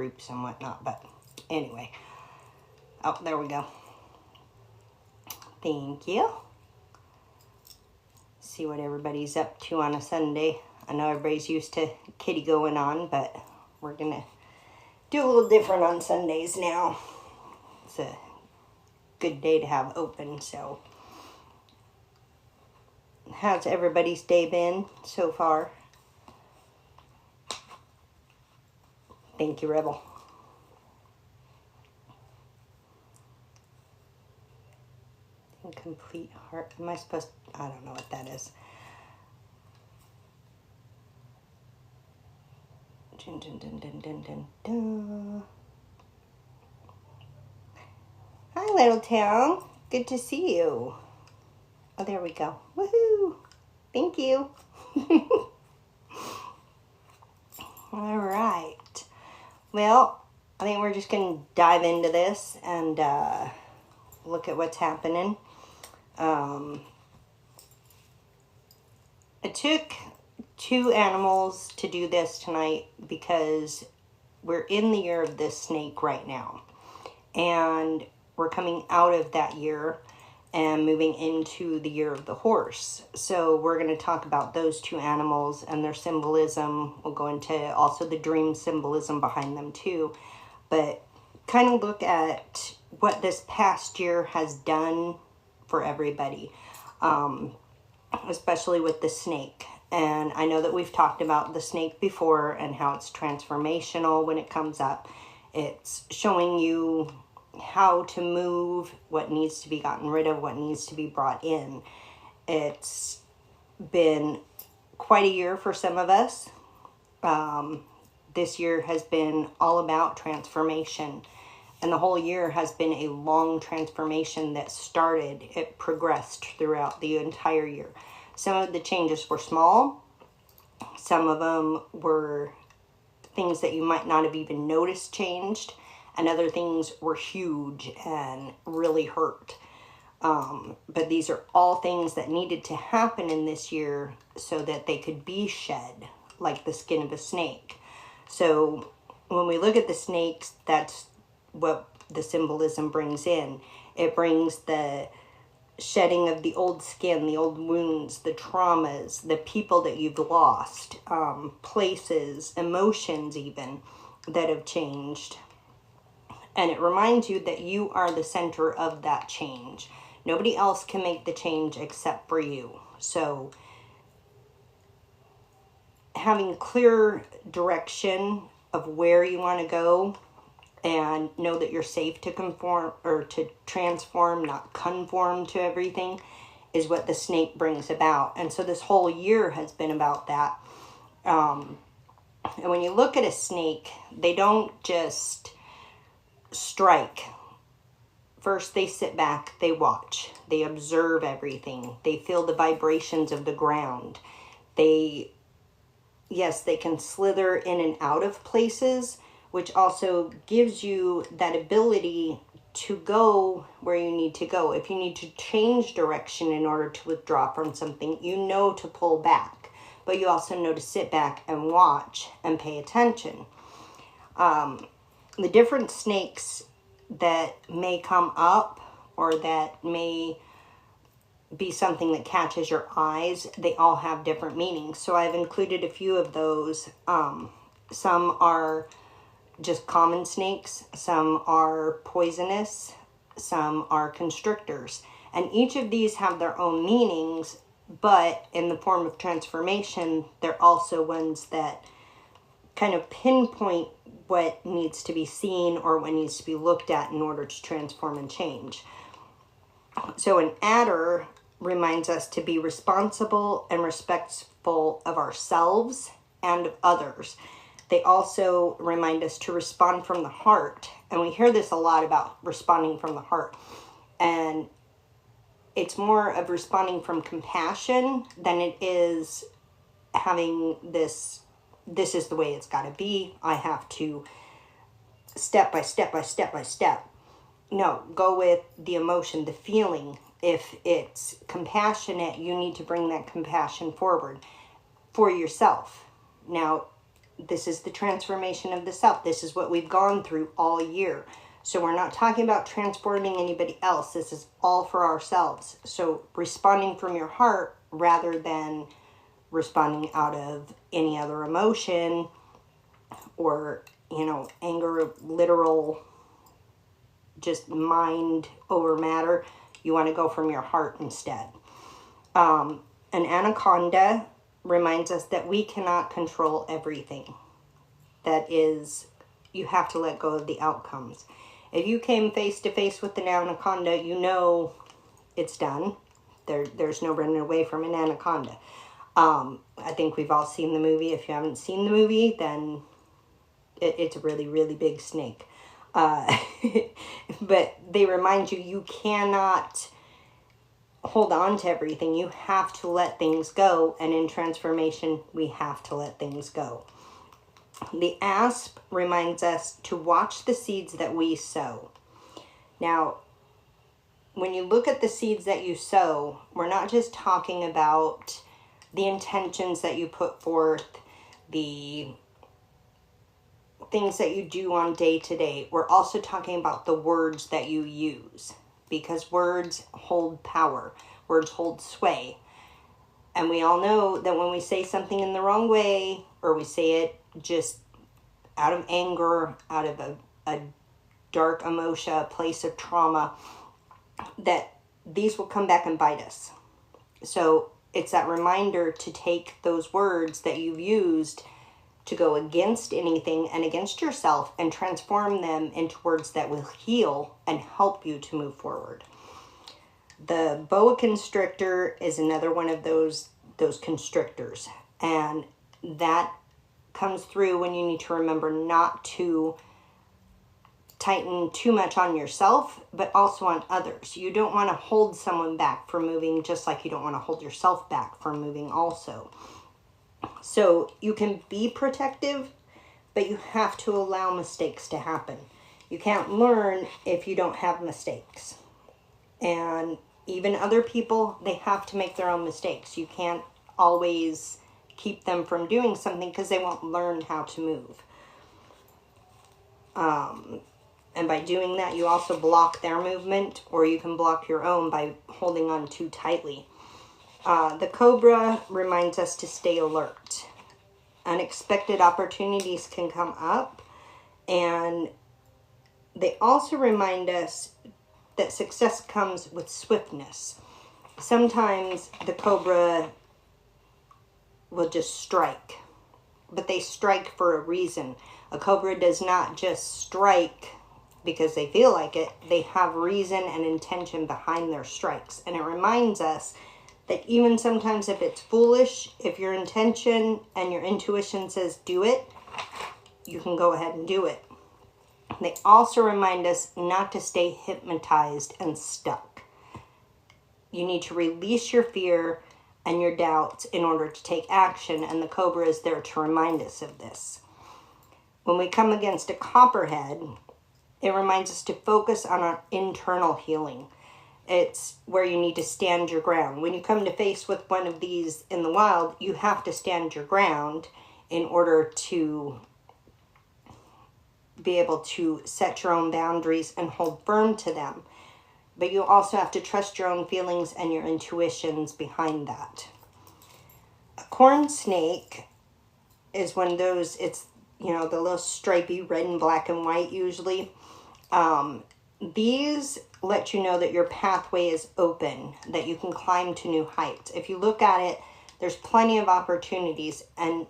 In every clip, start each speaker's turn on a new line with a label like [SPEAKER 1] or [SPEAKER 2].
[SPEAKER 1] groups and whatnot. But anyway. Oh, there we go. Thank you. See what everybody's up to on a Sunday. I know everybody's used to kitty going on, but we're going to do a little different on Sundays now. It's a good day to have open, so. How's everybody's day been so far? Thank you, Rebel. Incomplete heart. Am I supposed to, I don't know what that is. Dun, dun, dun, dun, dun, dun, dun. Hi, little town. Good to see you. Oh, there we go. Woohoo! Thank you. All right. Well, I think we're just going to dive into this and look at what's happening. It took 2 animals to do this tonight because we're in the year of this snake right now. And we're coming out of that year and moving into the year of the horse. So we're going to talk about those 2 animals and their symbolism. We'll go into also the dream symbolism behind them too. But kind of look at what this past year has done for everybody, especially with the snake. And I know that we've talked about the snake before and how it's transformational when it comes up. It's showing you how to move, what needs to be gotten rid of, what needs to be brought in. It's been quite a year for some of us. This year has been all about transformation. And the whole year has been a long transformation that started. It progressed throughout the entire year. Some of the changes were small. Some of them were things that you might not have even noticed changed. And other things were huge and really hurt. But these are all things that needed to happen in this year so that they could be shed, like the skin of a snake. So when we look at the snakes, that's what the symbolism brings in. It brings the shedding of the old skin, the old wounds, the traumas, the people that you've lost, places, emotions even that have changed. And it reminds you that you are the center of that change. Nobody else can make the change except for you. So having clear direction of where you want to go and know that you're safe to conform or to transform, not conform to everything, is what the snake brings about. And so this whole year has been about that. And when you look at a snake, they don't just strike. First, they sit back, they watch, they observe everything, they feel the vibrations of the ground. Yes, they can slither in and out of places, which also gives you that ability to go where you need to go. If you need to change direction in order to withdraw from something, you know to pull back, but you also know to sit back and watch and pay attention. The different snakes that may come up or that may be something that catches your eyes, they all have different meanings. So I've included a few of those. Some are just common snakes, some are poisonous, some are constrictors. And each of these have their own meanings, but in the form of transformation, they're also ones that kind of pinpoint what needs to be seen or what needs to be looked at in order to transform and change. So an adder reminds us to be responsible and respectful of ourselves and of others. They also remind us to respond from the heart. And we hear this a lot about responding from the heart. And it's more of responding from compassion than it is having this is the way it's got to be. I have to step by step by step by step. No, go with the emotion, the feeling. If it's compassionate, you need to bring that compassion forward for yourself. Now, This is the transformation of the self. This is what we've gone through all year. So we're not talking about transporting anybody else. This is all for ourselves. So responding from your heart rather than responding out of any other emotion or, anger, literal, just mind over matter. You want to go from your heart instead. An anaconda reminds us that we cannot control everything. That is, you have to let go of the outcomes. If you came face to face with an anaconda, you know it's done. There's no running away from an anaconda. I think we've all seen the movie. If you haven't seen the movie, then it's a really, really big snake. But they remind you, you cannot hold on to everything. You have to let things go. And in transformation, we have to let things go. The asp reminds us to watch the seeds that we sow. Now, when you look at the seeds that you sow, we're not just talking about the intentions that you put forth, the things that you do on day to day. We're also talking about the words that you use, because words hold power. Words hold sway. And we all know that when we say something in the wrong way, or we say it just out of anger, out of a dark emotion, a place of trauma, that these will come back and bite us. So it's that reminder to take those words that you've used to go against anything and against yourself and transform them into words that will heal and help you to move forward. The boa constrictor is another one of those constrictors, and that comes through when you need to remember not to tighten too much on yourself, but also on others. You don't want to hold someone back from moving, just like you don't want to hold yourself back from moving also. So you can be protective, but you have to allow mistakes to happen. You can't learn if you don't have mistakes. And even other people, they have to make their own mistakes. You can't always keep them from doing something because they won't learn how to move. And by doing that, you also block their movement, or you can block your own by holding on too tightly. The cobra reminds us to stay alert. Unexpected opportunities can come up, and they also remind us that success comes with swiftness. Sometimes the cobra will just strike, but they strike for a reason. A cobra does not just strike because they feel like it. They have reason and intention behind their strikes. And it reminds us that even sometimes if it's foolish, if your intention and your intuition says do it, you can go ahead and do it. They also remind us not to stay hypnotized and stuck. You need to release your fear and your doubts in order to take action, and the cobra is there to remind us of this. When we come against a copperhead, it reminds us to focus on our internal healing. It's where you need to stand your ground. When you come to face with one of these in the wild, you have to stand your ground in order to be able to set your own boundaries and hold firm to them. But you also have to trust your own feelings and your intuitions behind that. A corn snake is one of those, it's, the little stripy red and black and white usually. These let you know that your pathway is open, that you can climb to new heights. If you look at it, there's plenty of opportunities. And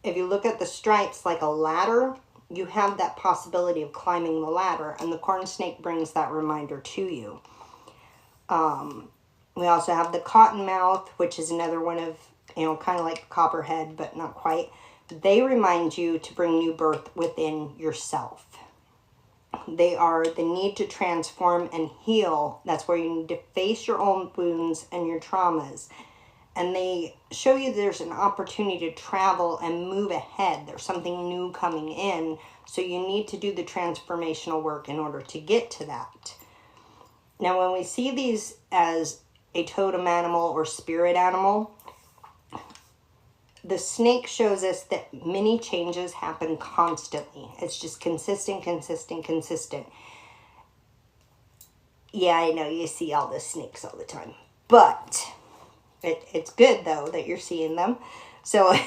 [SPEAKER 1] if you look at the stripes like a ladder, you have that possibility of climbing the ladder. And the corn snake brings that reminder to you. We also have the cottonmouth, which is another one of, kind of like copperhead, but not quite. They remind you to bring new birth within yourself. They are the need to transform and heal. That's where you need to face your own wounds and your traumas. And they show you there's an opportunity to travel and move ahead. There's something new coming in. So you need to do the transformational work in order to get to that. Now, when we see these as a totem animal or spirit animal, The snake shows us that many changes happen constantly. It's just consistent, consistent, consistent. Yeah, I know you see all the snakes all the time. But it's good, though, that you're seeing them. So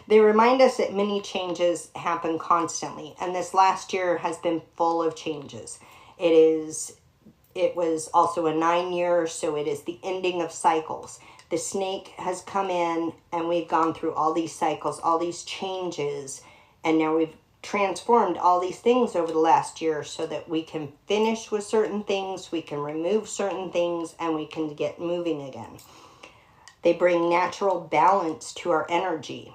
[SPEAKER 1] they remind us that many changes happen constantly. And this last year has been full of changes. It was also a 9-year, so it is the ending of cycles. The snake has come in and we've gone through all these cycles, all these changes, and now we've transformed all these things over the last year so that we can finish with certain things, we can remove certain things, and we can get moving again. They bring natural balance to our energy.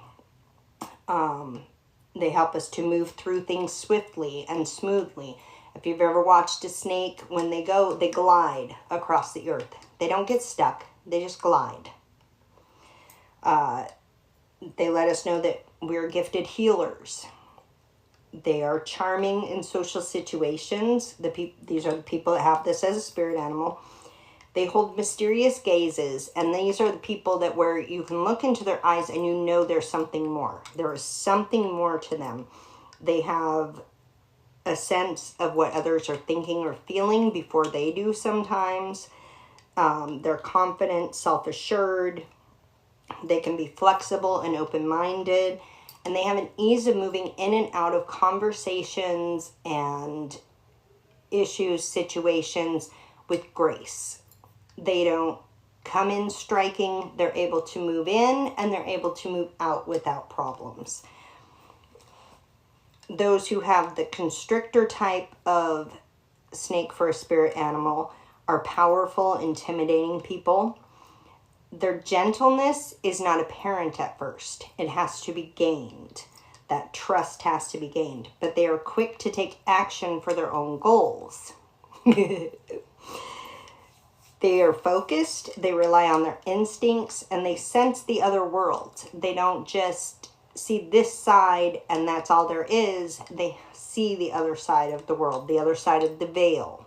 [SPEAKER 1] They help us to move through things swiftly and smoothly. If you've ever watched a snake, when they go, they glide across the earth. They don't get stuck. They just glide. They let us know that we're gifted healers. They are charming in social situations. These are the people that have this as a spirit animal. They hold mysterious gazes, and these are the people that where you can look into their eyes and you know there's something more. There is something more to them. They have a sense of what others are thinking or feeling before they do sometimes. They're confident, self-assured. They can be flexible and open-minded. And they have an ease of moving in and out of conversations and issues, situations with grace. They don't come in striking. They're able to move in and they're able to move out without problems. Those who have the constrictor type of snake for a spirit animal are powerful, intimidating people. Their gentleness is not apparent at first. It has to be gained. That trust has to be gained. But they are quick to take action for their own goals. They are focused. They rely on their instincts. And they sense the other world. They don't just see this side and that's all there is. They see the other side of the world. The other side of the veil.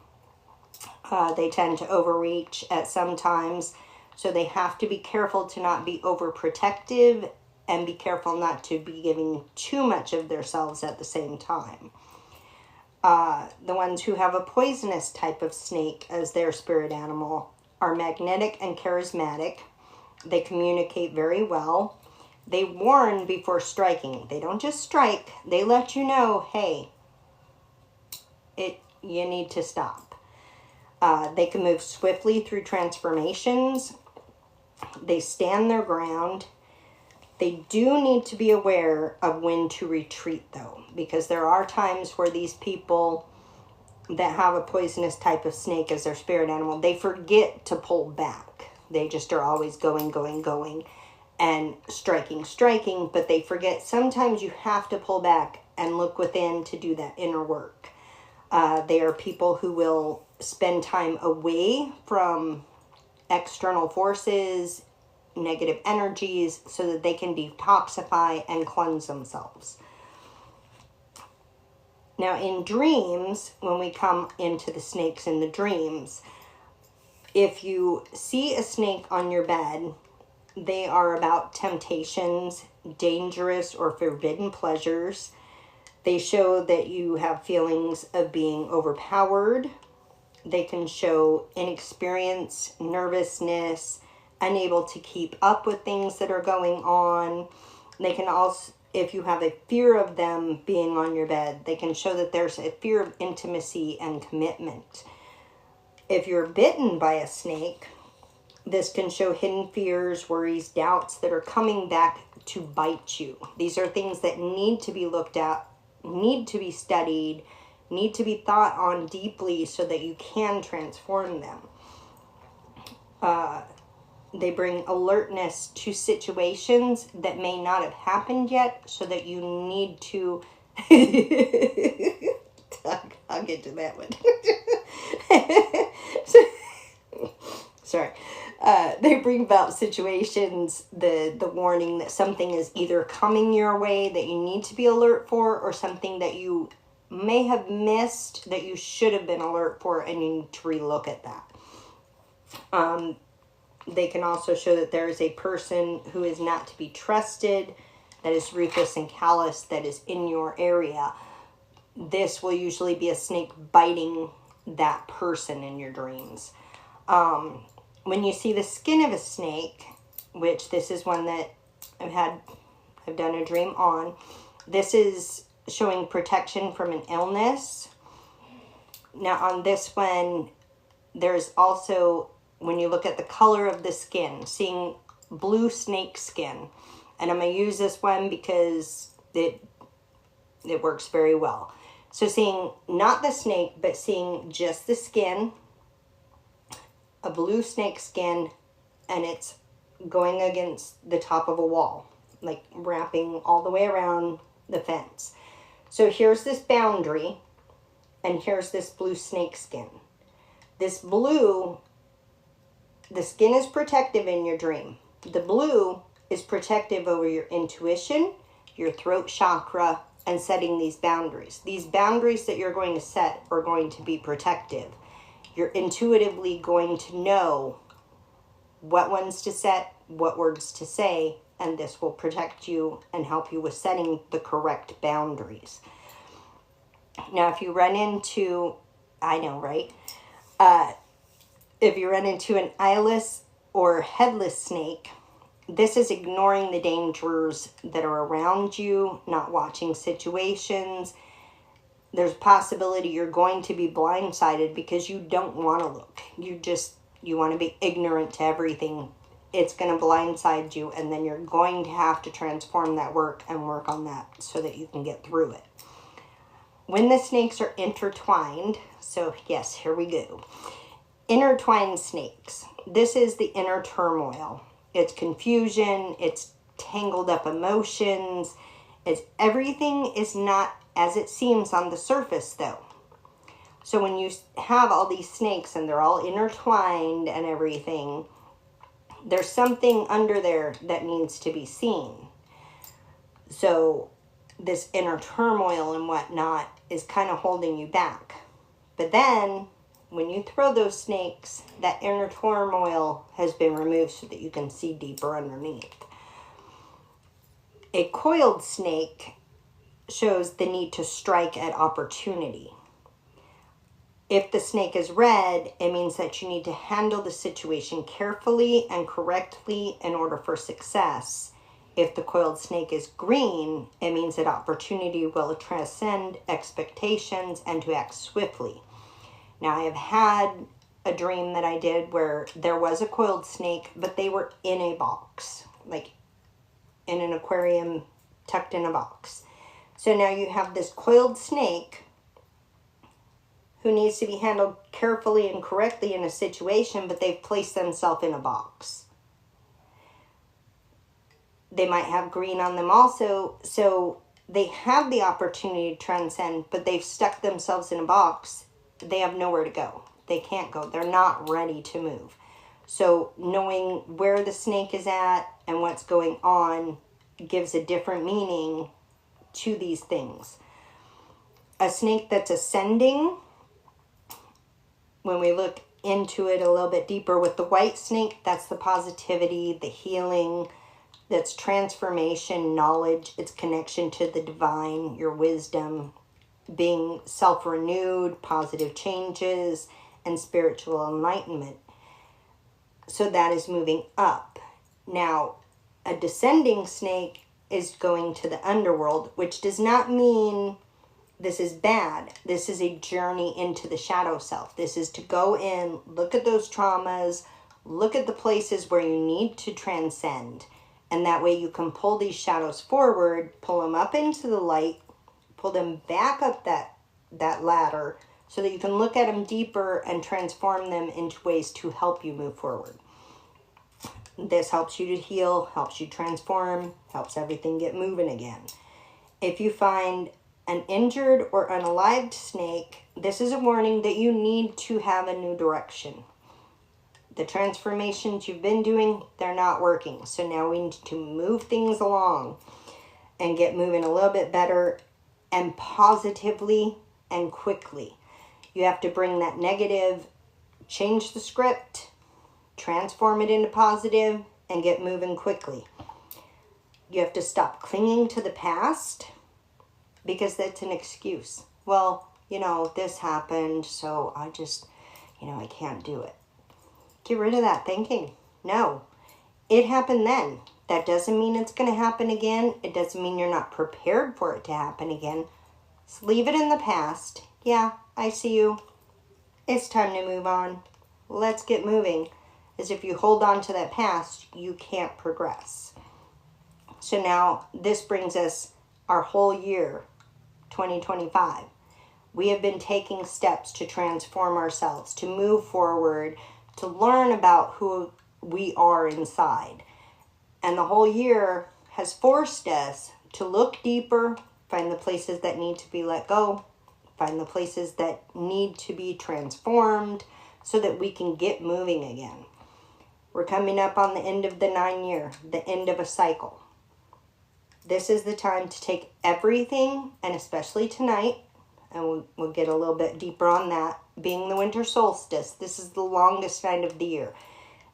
[SPEAKER 1] They tend to overreach at some times. So they have to be careful to not be overprotective and be careful not to be giving too much of themselves at the same time. The ones who have a poisonous type of snake as their spirit animal are magnetic and charismatic. They communicate very well. They warn before striking. They don't just strike. They let you know, hey, you need to stop. They can move swiftly through transformations. They stand their ground. They do need to be aware of when to retreat, though, because there are times where these people that have a poisonous type of snake as their spirit animal, they forget to pull back. They just are always going, going, going, and striking, striking, but they forget sometimes you have to pull back and look within to do that inner work. They are people who will spend time away from external forces, negative energies, so that they can detoxify and cleanse themselves. Now, in dreams, when we come into the snakes in the dreams, if you see a snake on your bed, they are about temptations, dangerous or forbidden pleasures. They show that you have feelings of being overpowered. They can show inexperience, nervousness, unable to keep up with things that are going on. They can also, if you have a fear of them being on your bed, they can show that there's a fear of intimacy and commitment. If you're bitten by a snake, this can show hidden fears, worries, doubts that are coming back to bite you. These are things that need to be looked at, need to be studied, need to be thought on deeply so that you can transform them. They bring alertness to situations that may not have happened yet, so that you need to... I'll get to that one. Sorry. They bring about situations, the warning that something is either coming your way that you need to be alert for, or something that you may have missed that you should have been alert for, and you need to relook at that. They can also show that there is a person who is not to be trusted, that is ruthless and callous, that is in your area. This will usually be a snake biting that person in your dreams. When you see the skin of a snake, which this is one that I've done a dream on, this is showing protection from an illness. Now on this one, there's also, when you look at the color of the skin, seeing blue snake skin. And I'm going to use this one because it works very well. So seeing not the snake, but seeing just the skin, a blue snake skin, and it's going against the top of a wall, like wrapping all the way around the fence. So here's this boundary, and here's this blue snake skin. This blue, the skin is protective in your dream. The blue is protective over your intuition, your throat chakra, and setting these boundaries. These boundaries that you're going to set are going to be protective. You're intuitively going to know what ones to set, what words to say, and this will protect you and help you with setting the correct boundaries. Now, if you run into, I know, right? If you run into an eyeless or headless snake, this is ignoring the dangers that are around you, not watching situations. There's a possibility you're going to be blindsided because you don't want to look. You want to be ignorant to everything. It's going to blindside you, and then you're going to have to transform that work and work on that so that you can get through it. When the snakes are intertwined, so yes, here we go. Intertwined snakes. This is the inner turmoil. It's confusion, it's tangled up emotions, everything is not as it seems on the surface though. So when you have all these snakes and they're all intertwined and everything, there's something under there that needs to be seen. So this inner turmoil and whatnot is kind of holding you back. But then when you throw those snakes, that inner turmoil has been removed so that you can see deeper underneath. A coiled snake shows the need to strike at opportunity. If the snake is red, it means that you need to handle the situation carefully and correctly in order for success. If the coiled snake is green, it means that opportunity will transcend expectations and to act swiftly. Now, I have had a dream that I did where there was a coiled snake, but they were in a box, like in an aquarium tucked in a box. So now you have this coiled snake who needs to be handled carefully and correctly in a situation, but they've placed themselves in a box. They might have green on them also, so they have the opportunity to transcend, but they've stuck themselves in a box. They have nowhere to go. They can't go. They're not ready to move. So knowing where the snake is at and what's going on gives a different meaning to these things. A snake that's ascending, when we look into it a little bit deeper with the white snake, that's the positivity, the healing, that's transformation, knowledge, it's connection to the divine, your wisdom, being self-renewed, positive changes, and spiritual enlightenment. So that is moving up. Now, a descending snake is going to the underworld, which does not mean this is bad. This is a journey into the shadow self. This is to go in, look at those traumas, look at the places where you need to transcend. And that way you can pull these shadows forward, pull them up into the light, pull them back up that ladder so that you can look at them deeper and transform them into ways to help you move forward. This helps you to heal, helps you transform, helps everything get moving again. If you find an injured or unalived snake, this is a warning that you need to have a new direction. The transformations you've been doing, they're not working. So now we need to move things along and get moving a little bit better and positively and quickly. You have to bring that negative, change the script, transform it into positive, and get moving quickly. You have to stop clinging to the past because that's an excuse. Well, this happened, so I just, I can't do it. Get rid of that thinking. No, it happened then. That doesn't mean it's going to happen again. It doesn't mean you're not prepared for it to happen again. So leave it in the past. Yeah, I see you. It's time to move on. Let's get moving. As if you hold on to that past, you can't progress. So now this brings us our whole year, 2025. We have been taking steps to transform ourselves, to move forward, to learn about who we are inside. And the whole year has forced us to look deeper, find the places that need to be let go, find the places that need to be transformed so that we can get moving again. We're coming up on the end of the 9-year, the end of a cycle. This is the time to take everything, and especially tonight, and we'll get a little bit deeper on that, being the winter solstice. This is the longest night of the year.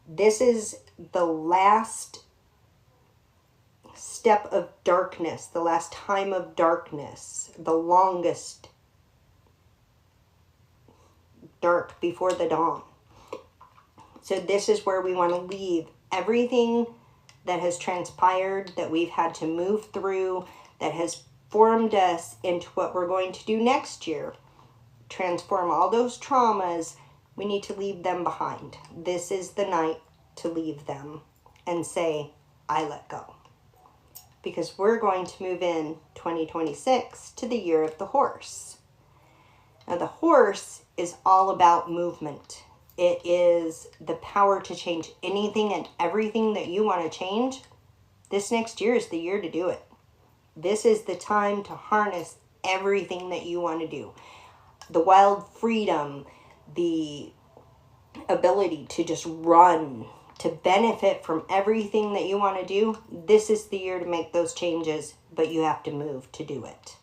[SPEAKER 1] This is the last step of darkness, the last time of darkness, the longest dark before the dawn. So this is where we want to leave everything that has transpired, that we've had to move through, that has formed us into what we're going to do next year. Transform all those traumas. We need to leave them behind. This is the night to leave them and say, I let go. Because we're going to move in 2026 to the year of the horse. Now the horse is all about movement. It is the power to change anything and everything that you want to change. This next year is the year to do it. This is the time to harness everything that you want to do. The wild freedom, the ability to just run, to benefit from everything that you want to do. This is the year to make those changes, but you have to move to do it.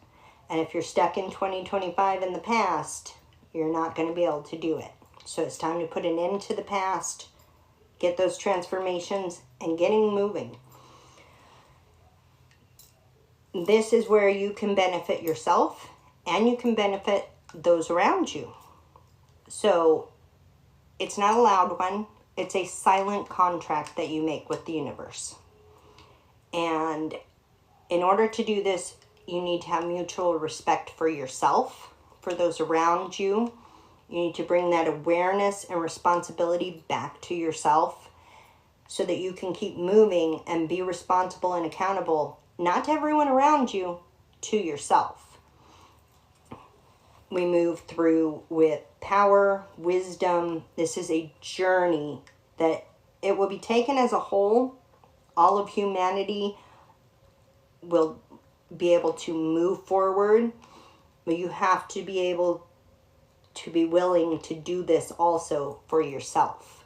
[SPEAKER 1] And if you're stuck in 2025 in the past, you're not going to be able to do it. So it's time to put an end to the past, get those transformations, and getting moving. This is where you can benefit yourself and you can benefit those around you. So it's not a loud one. It's a silent contract that you make with the universe. And in order to do this, you need to have mutual respect for yourself, for those around you. You need to bring that awareness and responsibility back to yourself so that you can keep moving and be responsible and accountable, not to everyone around you, to yourself. We move through with power, wisdom. This is a journey that it will be taken as a whole. All of humanity will be able to move forward, but you have to be able to be willing to do this also for yourself.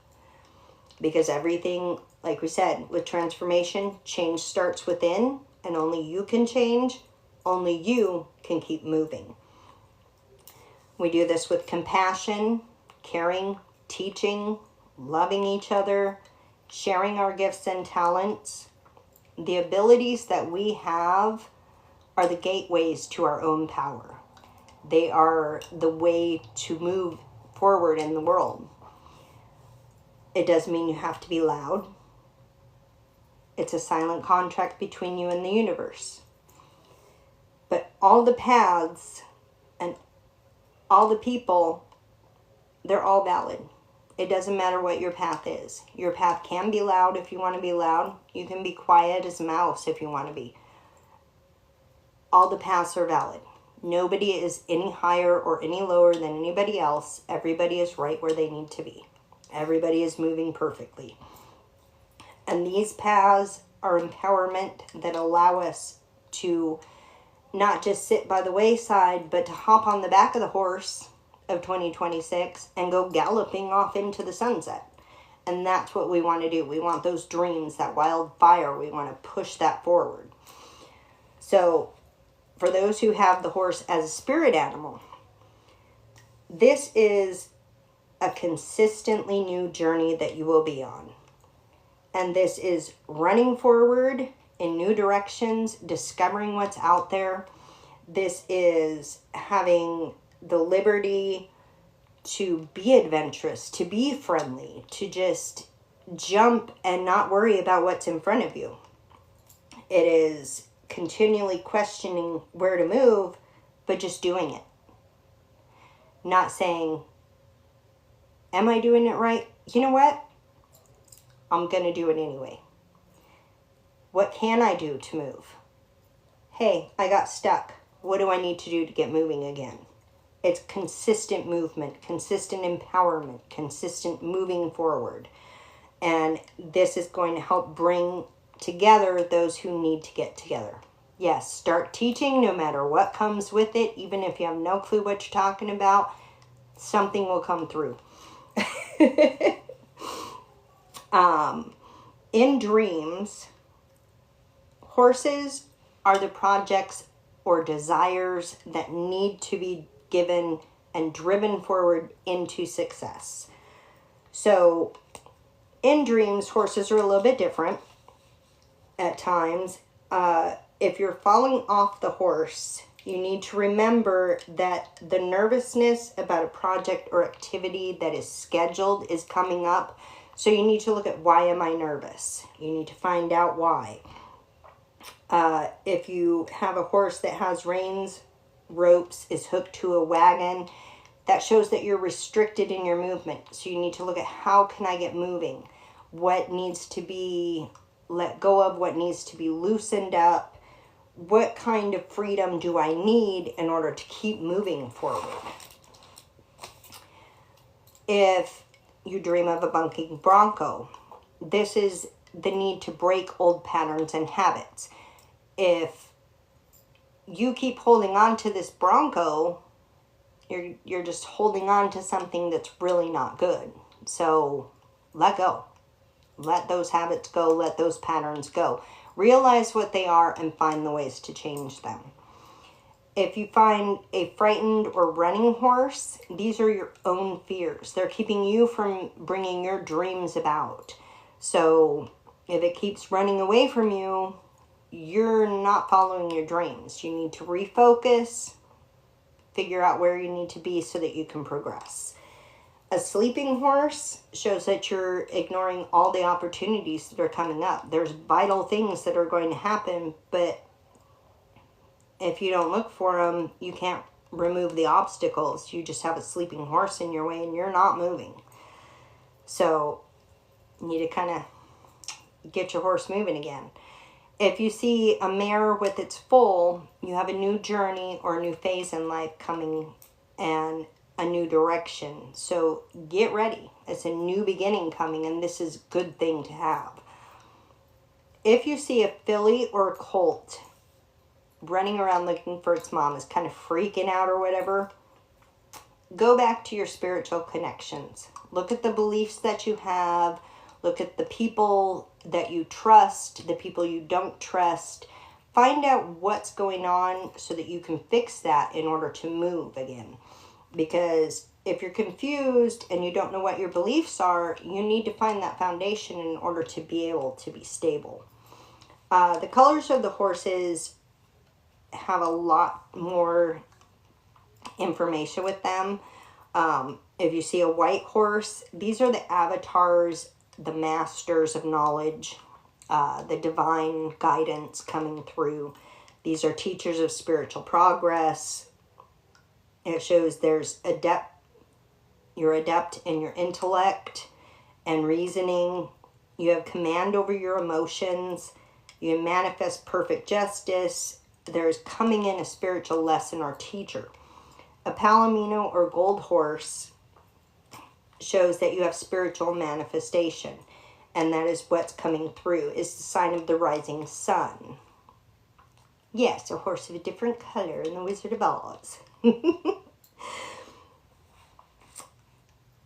[SPEAKER 1] Because everything, like we said, with transformation, change starts within, and only you can change. Only you can keep moving. We do this with compassion, caring, teaching, loving each other, sharing our gifts and talents. The abilities that we have are the gateways to our own power. They are the way to move forward in the world. It doesn't mean you have to be loud. It's a silent contract between you and the universe. But all the paths and all the people, they're all valid. It doesn't matter what your path is. Your path can be loud if you want to be loud. You can be quiet as a mouse if you want to be. All the paths are valid. Nobody is any higher or any lower than anybody else. Everybody is right where they need to be. Everybody is moving perfectly. And these paths are empowerment that allow us to not just sit by the wayside, but to hop on the back of the horse of 2026 and go galloping off into the sunset. And that's what we want to do. We want those dreams, that wild fire. We want to push that forward. So for those who have the horse as a spirit animal, this is a consistently new journey that you will be on. And this is running forward in new directions, discovering what's out there. This is having the liberty to be adventurous, to be friendly, to just jump and not worry about what's in front of you. It is continually questioning where to move, but just doing it. Not saying, am I doing it right? You know what? I'm going to do it anyway. What can I do to move? Hey, I got stuck. What do I need to do to get moving again? It's consistent movement, consistent empowerment, consistent moving forward. And this is going to help bring together those who need to get together. Yes, start teaching no matter what comes with it. Even if you have no clue what you're talking about, something will come through. In dreams, horses are the projects or desires that need to be given and driven forward into success. So in dreams, horses are a little bit different at times. If you're falling off the horse, you need to remember that the nervousness about a project or activity that is scheduled is coming up. So you need to look at, why am I nervous? You need to find out why. If you have a horse that has reins, ropes, is hooked to a wagon, that shows that you're restricted in your movement. So you need to look at, how can I get moving? What needs to be let go of? What needs to be loosened up? What kind of freedom do I need in order to keep moving forward? If you dream of a bunking bronco, this is the need to break old patterns and habits. If you keep holding on to this bronco, you're just holding on to something that's really not good. So let go. Let those habits go. Let those patterns go. Realize what they are and find the ways to change them. If you find a frightened or running horse, these are your own fears. They're keeping you from bringing your dreams about. So if it keeps running away from you, you're not following your dreams. You need to refocus, figure out where you need to be so that you can progress. A sleeping horse shows that you're ignoring all the opportunities that are coming up. There's vital things that are going to happen, but if you don't look for them, you can't remove the obstacles. You just have a sleeping horse in your way and you're not moving. So you need to kind of get your horse moving again. If you see a mare with its foal, you have a new journey or a new phase in life coming and a new direction. So get ready. It's a new beginning coming, and this is a good thing to have. If you see a filly or a colt running around looking for its mom, is kind of freaking out or whatever, go back to your spiritual connections. Look at the beliefs that you have. Look at the people that you trust, the people you don't trust. Find out what's going on so that you can fix that in order to move again. Because if you're confused and you don't know what your beliefs are, you need to find that foundation in order to be able to be stable. The colors of the horses have a lot more information with them. If you see a white horse, these are the avatars, the masters of knowledge, the divine guidance coming through. These are teachers of spiritual progress. It shows there's you're adept in your intellect and reasoning. You have command over your emotions. You manifest perfect justice. There's coming in a spiritual lesson or teacher. A palomino or gold horse shows that you have spiritual manifestation. And that is what's coming through, is the sign of the rising sun. Yes, a horse of a different color in the Wizard of Oz.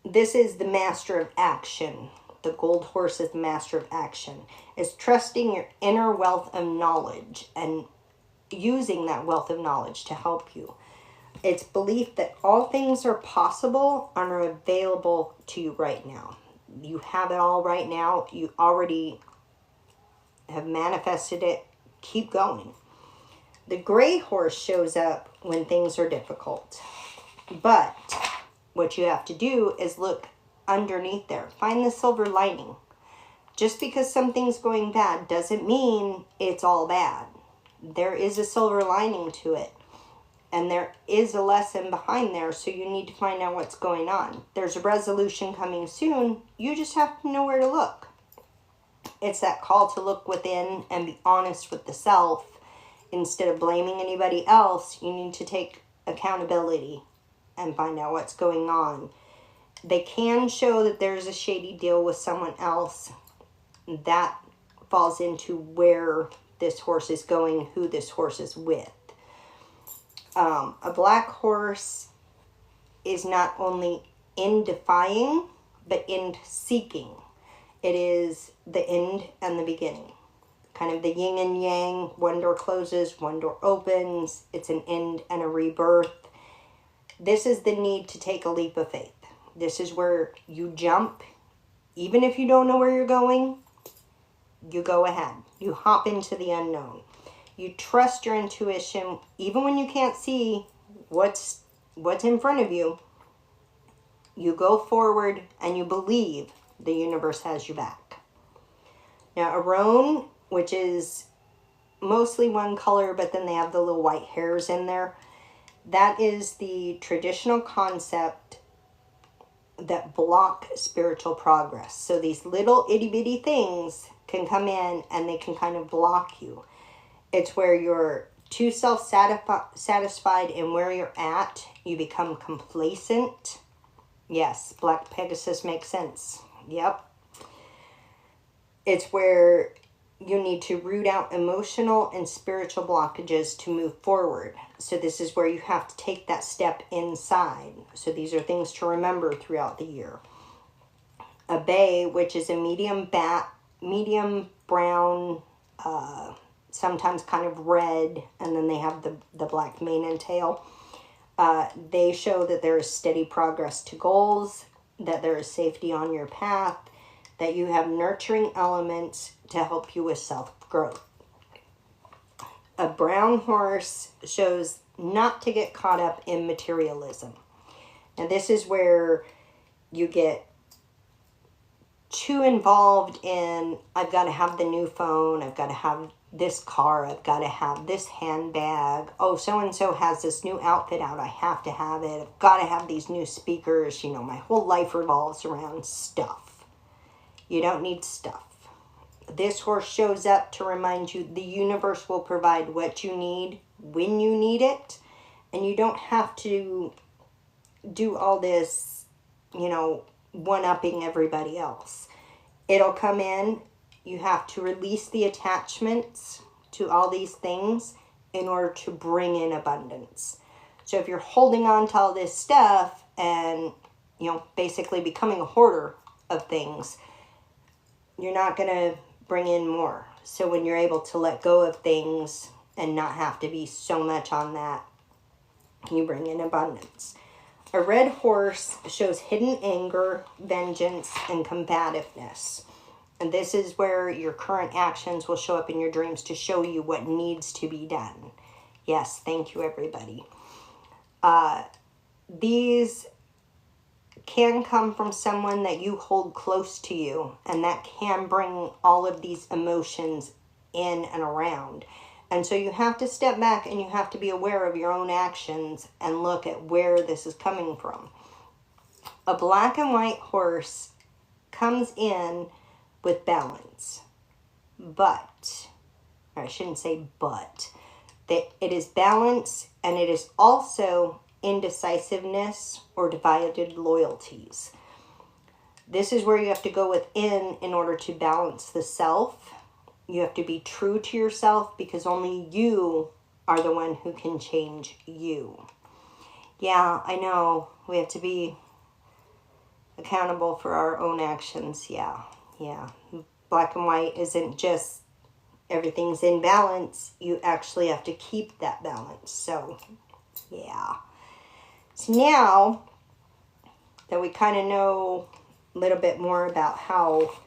[SPEAKER 1] This is the master of action. The gold horse is the master of action. It's trusting your inner wealth of knowledge and using that wealth of knowledge to help you. It's belief that all things are possible and are available to you right now. You have it all right now. You already have manifested it. Keep going. The gray horse shows up when things are difficult. But what you have to do is look underneath there. Find the silver lining. Just because something's going bad doesn't mean it's all bad. There is a silver lining to it. And there is a lesson behind there, so you need to find out what's going on. There's a resolution coming soon. You just have to know where to look. It's that call to look within and be honest with the self. Instead of blaming anybody else, you need to take accountability and find out what's going on. They can show that there's a shady deal with someone else. That falls into where this horse is going, who this horse is with. A black horse is not only in defying, but in seeking. It is the end and the beginning. Kind of the yin and yang. One door closes, one door opens. It's an end and a rebirth. This is the need to take a leap of faith. This is where you jump. Even if you don't know where you're going, you go ahead. You hop into the unknown. You trust your intuition, even when you can't see what's in front of you. You go forward and you believe the universe has your back. Now, a roan, which is mostly one color, but then they have the little white hairs in there. That is the traditional concept that block spiritual progress. So these little itty bitty things can come in and they can kind of block you. It's where you're too self-satisfied in where you're at. You become complacent. Yes, Black Pegasus makes sense. Yep. It's where you need to root out emotional and spiritual blockages to move forward. So this is where you have to take that step inside. So these are things to remember throughout the year. A bay, which is a medium brown, sometimes kind of red, and then they have the black mane and tail. They show that there is steady progress to goals, that there is safety on your path, that you have nurturing elements to help you with self-growth. A brown horse shows not to get caught up in materialism. And this is where you get too involved in, I've got to have the new phone, I've got to have this car, I've got to have this handbag, oh, so-and-so has this new outfit out, I have to have it, I've got to have these new speakers, you know, my whole life revolves around stuff. You don't need stuff. This horse shows up to remind you the universe will provide what you need when you need it, and you don't have to do all this, you know, one-upping everybody else. It'll come in. You have to release the attachments to all these things in order to bring in abundance. So if you're holding on to all this stuff and, you know, basically becoming a hoarder of things, you're not going to bring in more. So when you're able to let go of things and not have to be so much on that, you bring in abundance. A red horse shows hidden anger, vengeance, and combativeness. And this is where your current actions will show up in your dreams to show you what needs to be done. Yes, thank you, everybody. These can come from someone that you hold close to you, and that can bring all of these emotions in and around. And so you have to step back and you have to be aware of your own actions and look at where this is coming from. A black and white horse comes in with balance. But, or I shouldn't say but, that it is balance and it is also indecisiveness or divided loyalties. This is where you have to go within in order to balance the self. You have to be true to yourself because only you are the one who can change you. Yeah, I know. We have to be accountable for our own actions. Yeah. Black and white isn't just everything's in balance. You actually have to keep that balance. So, yeah. So now that we kind of know a little bit more about how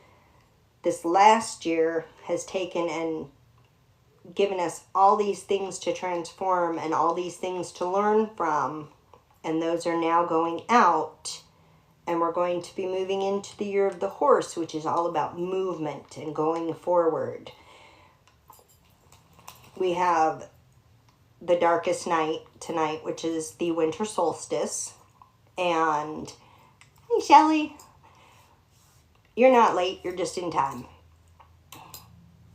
[SPEAKER 1] this last year has taken and given us all these things to transform and all these things to learn from, and those are now going out, and we're going to be moving into the year of the horse, which is all about movement and going forward. We have the darkest night tonight, which is the winter solstice. And hey, Shelly, you're not late, you're just in time.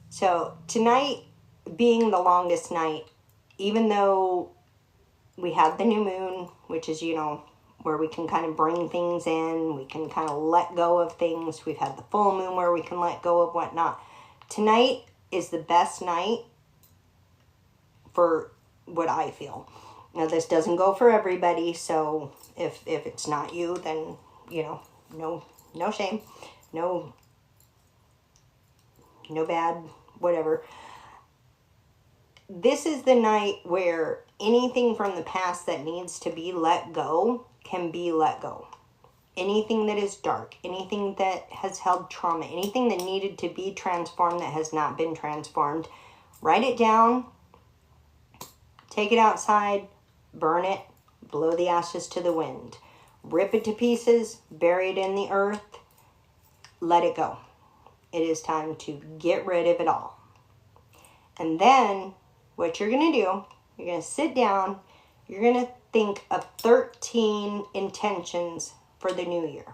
[SPEAKER 1] So tonight being the longest night, even though we have the new moon, which is, where we can kind of bring things in, we can kind of let go of things. We've had the full moon where we can let go of whatnot. Tonight is the best night for what I feel. Now, this doesn't go for everybody, so if it's not you, then, no shame, no bad, whatever. This is the night where anything from the past that needs to be let go can be let go. Anything that is dark, anything that has held trauma, anything that needed to be transformed that has not been transformed, write it down, take it outside, burn it, blow the ashes to the wind, rip it to pieces, bury it in the earth, let it go. It is time to get rid of it all. And then what you're going to do, you're going to sit down, you're going to think of 13 intentions for the new year.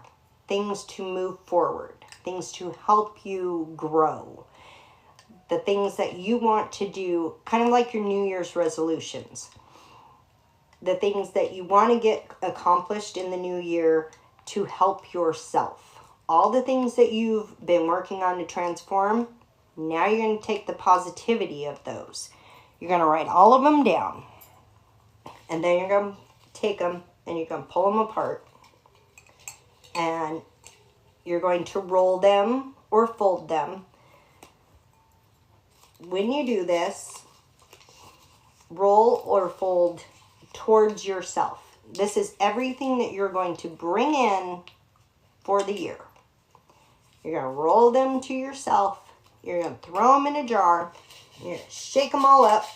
[SPEAKER 1] Things to move forward, things to help you grow. The things that you want to do, kind of like your New Year's resolutions. The things that you want to get accomplished in the new year to help yourself. All the things that you've been working on to transform, now you're going to take the positivity of those. You're going to write all of them down. And then you're going to take them and you're going to pull them apart. And you're going to roll them or fold them. When you do this, roll or fold towards yourself. This is everything that you're going to bring in for the year. You're going to roll them to yourself. You're going to throw them in a jar. You're going to shake them all up.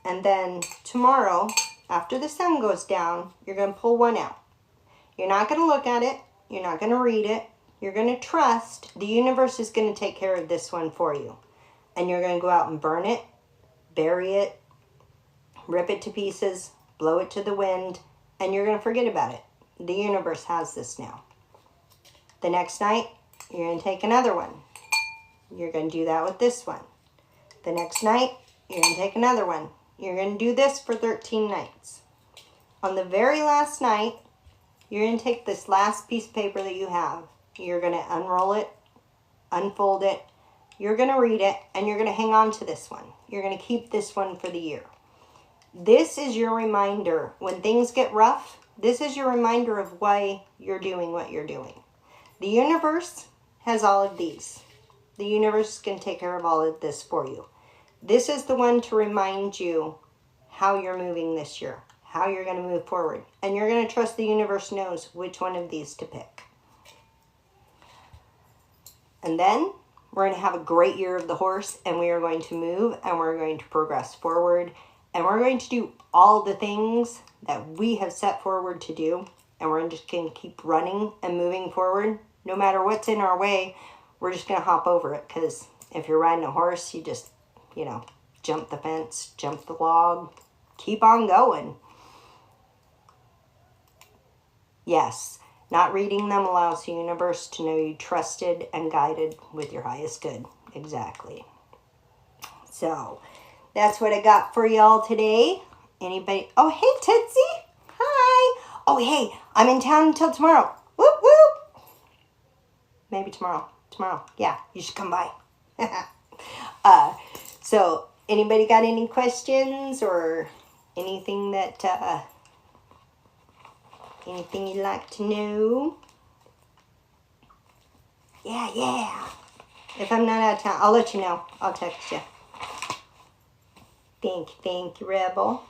[SPEAKER 1] And then tomorrow, after the sun goes down, you're going to pull one out. You're not going to look at it. You're not going to read it. You're going to trust the universe is going to take care of this one for you. And you're going to go out and burn it, bury it, rip it to pieces, blow it to the wind, and you're going to forget about it. The universe has this now. The next night, you're going to take another one. You're going to do that with this one. The next night, you're going to take another one. You're going to do this for 13 nights. On the very last night, you're going to take this last piece of paper that you have. You're going to unroll it, unfold it. You're going to read it, and you're going to hang on to this one. You're going to keep this one for the year. This is your reminder. When things get rough, this is your reminder of why you're doing what you're doing. The universe has all of these. The universe can take care of all of this for you. This is the one to remind you how you're moving this year, how you're going to move forward. And you're going to trust the universe knows which one of these to pick. And then we're going to have a great year of the horse, and we are going to move, and we're going to progress forward, and we're going to do all the things that we have set forward to do, and we're just going to keep running and moving forward. No matter what's in our way, we're just going to hop over it, because if you're riding a horse, you just, jump the fence, jump the log, keep on going. Yes. Not reading them allows the universe to know you trusted and guided with your highest good. Exactly. So, that's what I got for y'all today. Anybody? Oh, hey, Tootsie. Hi. Oh, hey, I'm in town until tomorrow. Whoop, whoop. Maybe tomorrow. Tomorrow. Yeah, you should come by. So, anybody got any questions or anything that... anything you'd like to know? Yeah. If I'm not out of town, I'll let you know. I'll text you. Thank you, Rebel.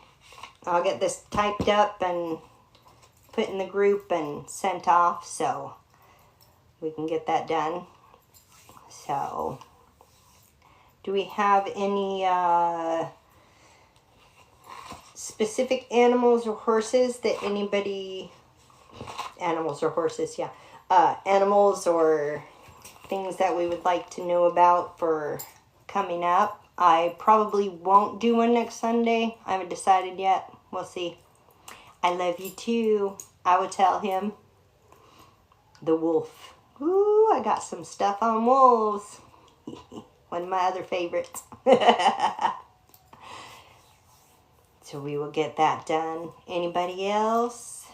[SPEAKER 1] I'll get this typed up and put in the group and sent off so we can get that done. So, do we have any specific animals or horses that anybody... Animals or horses, yeah. Animals or things that we would like to know about for coming up? I probably won't do one next Sunday. I haven't decided yet. We'll see. I love you too. I would tell him. The wolf. Ooh, I got some stuff on wolves. One of my other favorites. So we will get that done. Anybody else?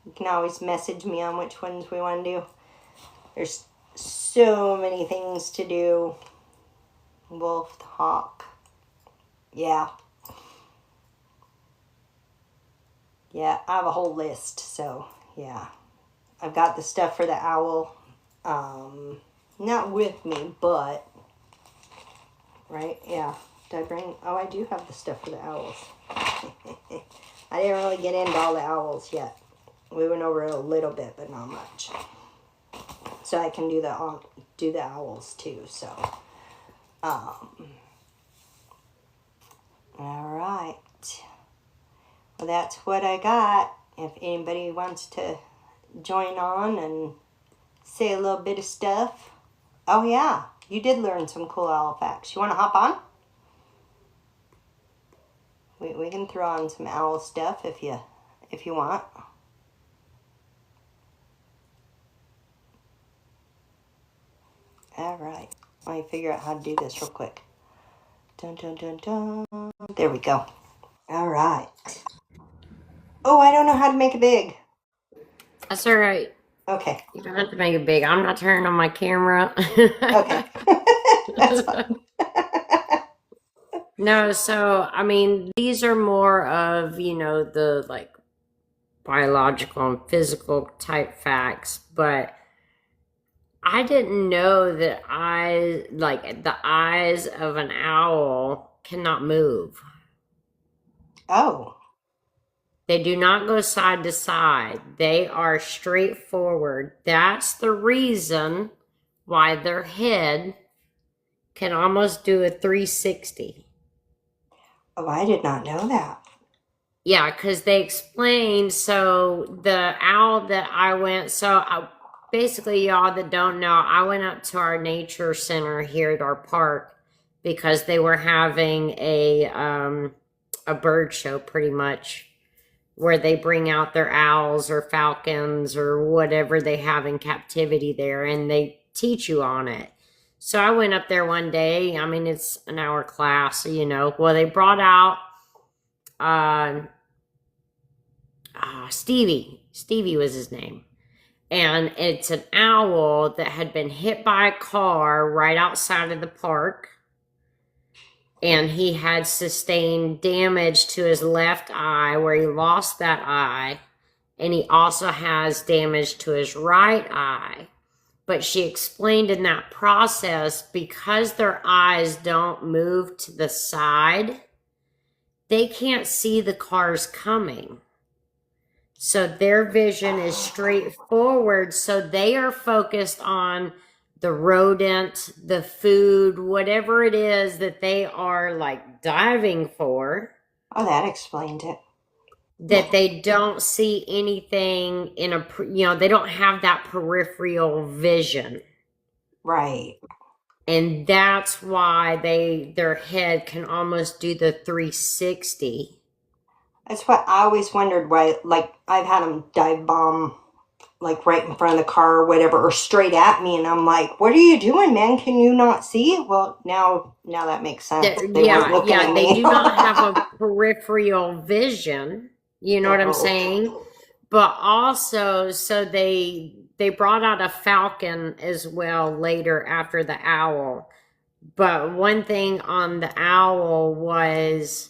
[SPEAKER 1] You can always message me on which ones we want to do. There's so many things to do. Wolf, the hawk. Yeah. Yeah, I have a whole list, so yeah. I've got the stuff for the owl. Not with me, but... Right? Yeah. Did I bring... Oh, I do have the stuff for the owls. I didn't really get into all the owls yet. We went over it a little bit, but not much. So I can do the owls too, so... Alright. Well, that's what I got. If anybody wants to join on and say a little bit of stuff. Oh yeah, you did learn some cool owl facts. You want to hop on? We can throw on some owl stuff if you want. Alright. Let me figure out how to do this real quick. Dun, dun, dun, dun. There we go. Alright. Oh, I don't know how to make it big.
[SPEAKER 2] That's all right.
[SPEAKER 1] Okay.
[SPEAKER 2] You don't have to make it big. I'm not turning on my camera.
[SPEAKER 1] Okay. That's fine.
[SPEAKER 2] No, so, I mean, these are more of, the, like, biological and physical type facts, but I didn't know that the eyes of an owl cannot move.
[SPEAKER 1] Oh.
[SPEAKER 2] They do not go side to side. They are straightforward. That's the reason why their head can almost do a 360.
[SPEAKER 1] Oh, I did not know that.
[SPEAKER 2] Yeah, because they explained, so the owl that basically, y'all that don't know, I went up to our nature center here at our park because they were having a bird show pretty much, where they bring out their owls or falcons or whatever they have in captivity there, and they teach you on it. So I went up there one day. I mean, it's an hour class, Well, they brought out Stevie. Stevie was his name. And it's an owl that had been hit by a car right outside of the park. And he had sustained damage to his left eye where he lost that eye. And he also has damage to his right eye. But she explained in that process, because their eyes don't move to the side, they can't see the cars coming. So their vision is straightforward. So they are focused on the rodent, the food, whatever it is that they are like diving for.
[SPEAKER 1] Oh, that explained it.
[SPEAKER 2] That they don't see anything they don't have that peripheral vision.
[SPEAKER 1] Right.
[SPEAKER 2] And that's why their head can almost do the 360.
[SPEAKER 1] That's what I always wondered why, like, I've had them dive bomb, like, right in front of the car or whatever, or straight at me, and I'm like, what are you doing, man? Can you not see? Well, now that makes sense.
[SPEAKER 2] They do not have a peripheral vision. You know what I'm saying? But also, so they brought out a falcon as well later after the owl. But one thing on the owl was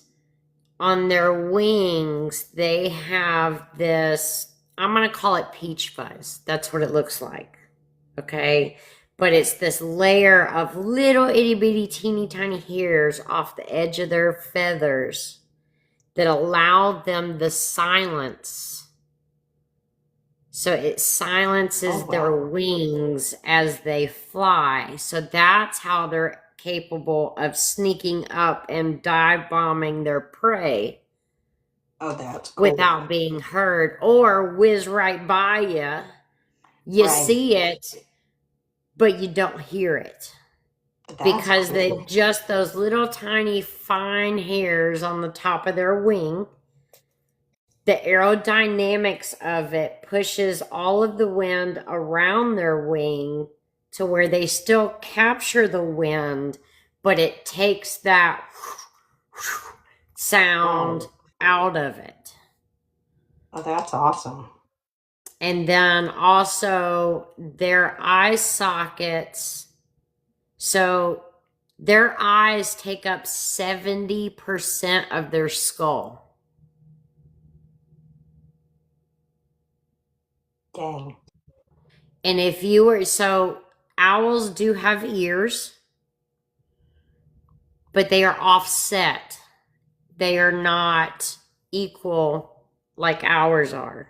[SPEAKER 2] on their wings, they have this, I'm going to call it peach fuzz. That's what it looks like. Okay? But it's this layer of little itty bitty teeny tiny hairs off the edge of their feathers. that allow them the silence. So it silences
[SPEAKER 1] Oh,
[SPEAKER 2] their
[SPEAKER 1] wow.
[SPEAKER 2] wings as they fly. So that's how they're capable of sneaking up and dive bombing their prey
[SPEAKER 1] Oh, that's cool.
[SPEAKER 2] without being heard, or whiz right by you. You
[SPEAKER 1] Right.
[SPEAKER 2] see it, but you don't hear it.
[SPEAKER 1] That's
[SPEAKER 2] Because they
[SPEAKER 1] cool.
[SPEAKER 2] just those little tiny fine hairs on the top of their wing, the aerodynamics of it pushes all of the wind around their wing to where they still capture the wind, but it takes that sound
[SPEAKER 1] Right.
[SPEAKER 2] out of it.
[SPEAKER 1] Oh, that's awesome.
[SPEAKER 2] And then also their eye sockets. So their eyes take up 70% of their skull.
[SPEAKER 1] Dang.
[SPEAKER 2] And if you were, so owls do have ears, but they are offset. They are not equal like ours are.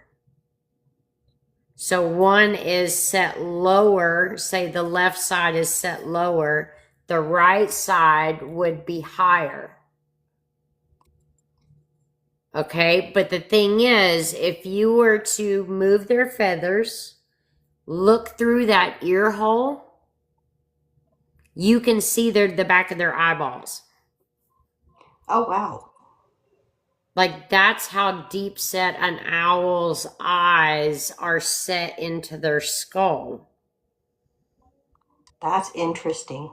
[SPEAKER 2] So one is set lower, say the left side is set lower, the right side would be higher. Okay, but the thing is, if you were to move their feathers, look through that ear hole, you can see the back of their eyeballs.
[SPEAKER 1] Oh, wow.
[SPEAKER 2] Like that's how deep set an owl's eyes are set into their skull.
[SPEAKER 1] That's interesting.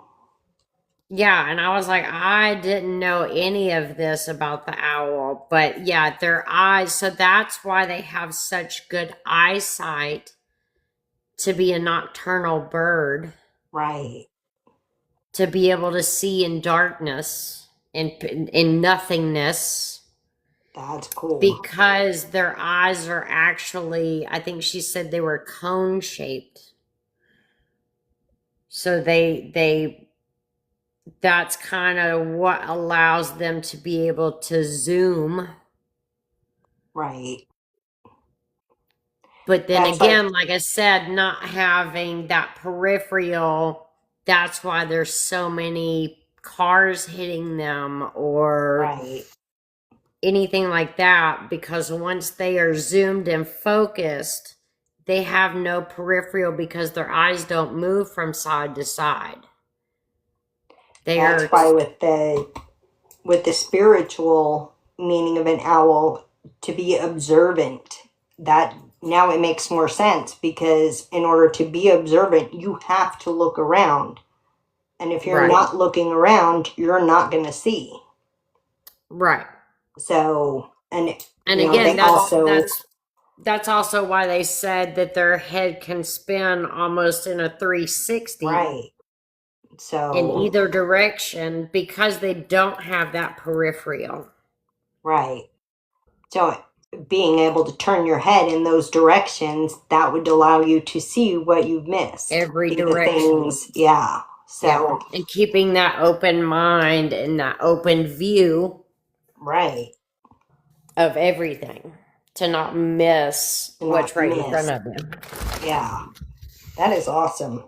[SPEAKER 2] Yeah, and I was like, I didn't know any of this about the owl, but yeah, their eyes, so that's why they have such good eyesight to be a nocturnal bird,
[SPEAKER 1] Right.
[SPEAKER 2] to be able to see in darkness and in nothingness,
[SPEAKER 1] That's cool.
[SPEAKER 2] because their eyes are actually, I think she said they were cone shaped. So they that's kind of what allows them to be able to zoom.
[SPEAKER 1] Right.
[SPEAKER 2] But then
[SPEAKER 1] That's like,
[SPEAKER 2] again, like I said, not having that peripheral, that's why there's so many cars hitting them or
[SPEAKER 1] right.
[SPEAKER 2] anything like that, because once they are zoomed and focused, they have no peripheral because their eyes don't move from side to side. They
[SPEAKER 1] That's
[SPEAKER 2] are,
[SPEAKER 1] why with the spiritual meaning of an owl to be observant, that now it makes more sense because in order to be observant, you have to look around. And if you're
[SPEAKER 2] right,
[SPEAKER 1] not looking around, you're not going to see.
[SPEAKER 2] right.
[SPEAKER 1] So, and
[SPEAKER 2] And
[SPEAKER 1] they
[SPEAKER 2] again,
[SPEAKER 1] also,
[SPEAKER 2] that's also why they said that their head can spin almost in a 360
[SPEAKER 1] right.
[SPEAKER 2] in
[SPEAKER 1] So,
[SPEAKER 2] either direction because they don't have that peripheral.
[SPEAKER 1] right. So, being able to turn your head in those directions, that would allow you to see what you've missed.
[SPEAKER 2] Every
[SPEAKER 1] See the
[SPEAKER 2] direction.
[SPEAKER 1] things, yeah.
[SPEAKER 2] Yeah.
[SPEAKER 1] So,
[SPEAKER 2] And keeping that open mind and that open view
[SPEAKER 1] right.
[SPEAKER 2] of everything to not miss
[SPEAKER 1] To
[SPEAKER 2] what's
[SPEAKER 1] not
[SPEAKER 2] right in front
[SPEAKER 1] miss.
[SPEAKER 2] of them.
[SPEAKER 1] Yeah. That is awesome.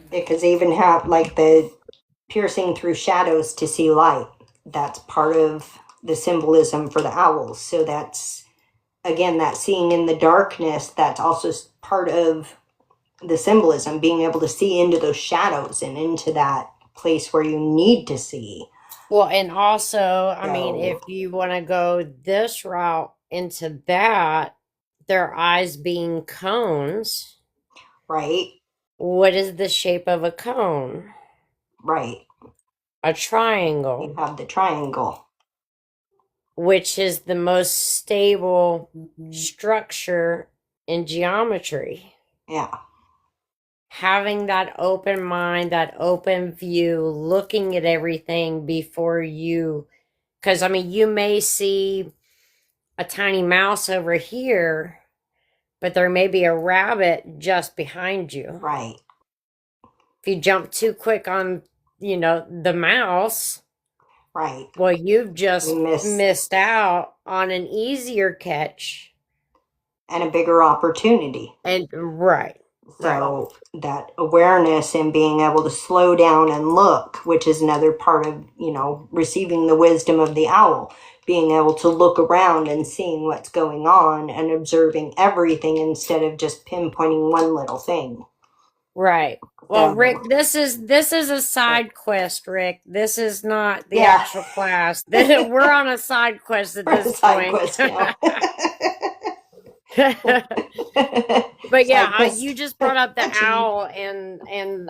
[SPEAKER 1] Because they even have like the piercing through shadows to see light. That's part of the symbolism for the owls. So that's, again, that seeing in the darkness, that's also part of the symbolism, being able to see into those shadows and into that place where you need to see.
[SPEAKER 2] Well, and also, I mean,
[SPEAKER 1] So,
[SPEAKER 2] if you want to go this route into that, their eyes being cones,
[SPEAKER 1] right,
[SPEAKER 2] what is the shape of a cone?
[SPEAKER 1] right.
[SPEAKER 2] A
[SPEAKER 1] You
[SPEAKER 2] triangle,
[SPEAKER 1] have the triangle.
[SPEAKER 2] which is the most stable structure in geometry.
[SPEAKER 1] Yeah,
[SPEAKER 2] Having that open mind, that open view, looking at everything before you, because I mean, you may see a tiny mouse over here, but there may be a rabbit just behind you.
[SPEAKER 1] right.
[SPEAKER 2] If you jump too quick on, the mouse,
[SPEAKER 1] Right.
[SPEAKER 2] Well, you've
[SPEAKER 1] We
[SPEAKER 2] just
[SPEAKER 1] miss
[SPEAKER 2] missed out on an easier catch.
[SPEAKER 1] and a bigger opportunity.
[SPEAKER 2] And right, right,
[SPEAKER 1] So that awareness and being able to slow down and look, which is another part of, receiving the wisdom of the owl, being able to look around and seeing what's going on and observing everything instead of just pinpointing one little thing.
[SPEAKER 2] right. Well,
[SPEAKER 1] So,
[SPEAKER 2] Rick, this is a side quest, Rick. This is not the
[SPEAKER 1] yeah,
[SPEAKER 2] actual class. We're on a side quest at
[SPEAKER 1] for
[SPEAKER 2] this
[SPEAKER 1] a side
[SPEAKER 2] point.
[SPEAKER 1] quest now.
[SPEAKER 2] But yeah,
[SPEAKER 1] Side quest
[SPEAKER 2] you just brought up the
[SPEAKER 1] achieved.
[SPEAKER 2] owl, and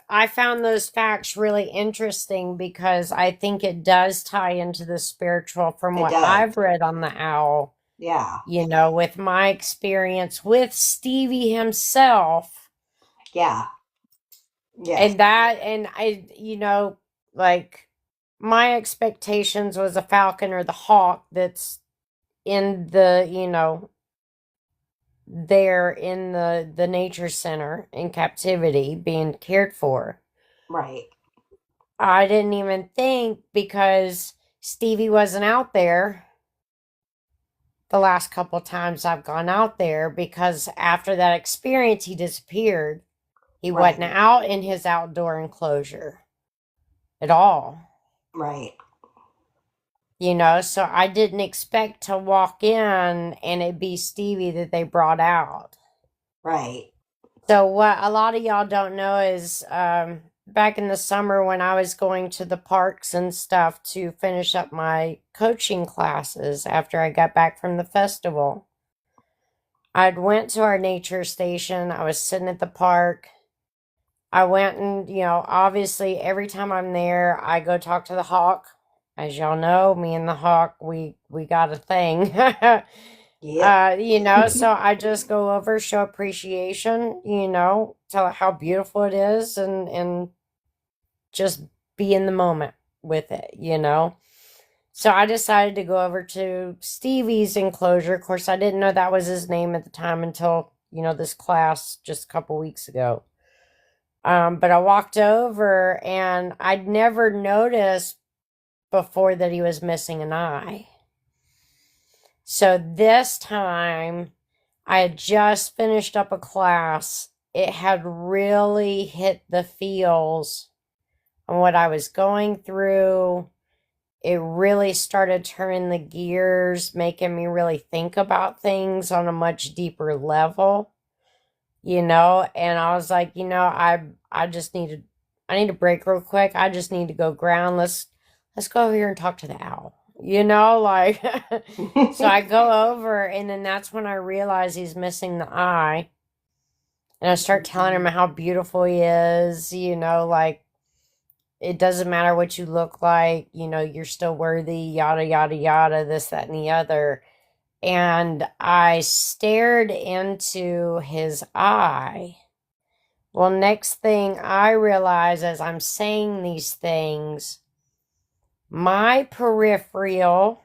[SPEAKER 2] I found those facts really interesting because I think it does tie into the spiritual from
[SPEAKER 1] It
[SPEAKER 2] what
[SPEAKER 1] does.
[SPEAKER 2] I've read on the owl.
[SPEAKER 1] Yeah.
[SPEAKER 2] With my experience with Stevie himself,
[SPEAKER 1] Yeah. Yes.
[SPEAKER 2] and like my expectations was a falcon or the hawk that's in there in the nature center in captivity being cared for.
[SPEAKER 1] Right.
[SPEAKER 2] I didn't even think because Stevie wasn't out there the last couple times I've gone out there because after that experience he disappeared. He wasn't
[SPEAKER 1] Right.
[SPEAKER 2] out in his outdoor enclosure at all.
[SPEAKER 1] Right.
[SPEAKER 2] So I didn't expect to walk in and it be Stevie that they brought out.
[SPEAKER 1] Right.
[SPEAKER 2] So what a lot of y'all don't know is back in the summer when I was going to the parks and stuff to finish up my coaching classes after I got back from the festival. I'd went to our nature station. I was sitting at the park. I went and, obviously every time I'm there, I go talk to the hawk. As y'all know, me and the hawk, we got a thing.
[SPEAKER 1] Yep.
[SPEAKER 2] So I just go over, show appreciation, tell it how beautiful it is and just be in the moment with it. So I decided to go over to Stevie's enclosure. Of course, I didn't know that was his name at the time until, this class just a couple weeks ago. But I walked over and I'd never noticed before that he was missing an eye. So this time I had just finished up a class. It had really hit the feels on what I was going through. It really started turning the gears, making me really think about things on a much deeper level. And I was like, I just I need to break real quick. I just need to go ground. Let's go over here and talk to the owl. Like so I go over and then that's when I realize he's missing the eye. And I start telling him how beautiful he is, like it doesn't matter what you look like, you're still worthy, yada yada yada, this, that, and the other. And I stared into his eye. Well, next thing I realize as I'm saying these things, my peripheral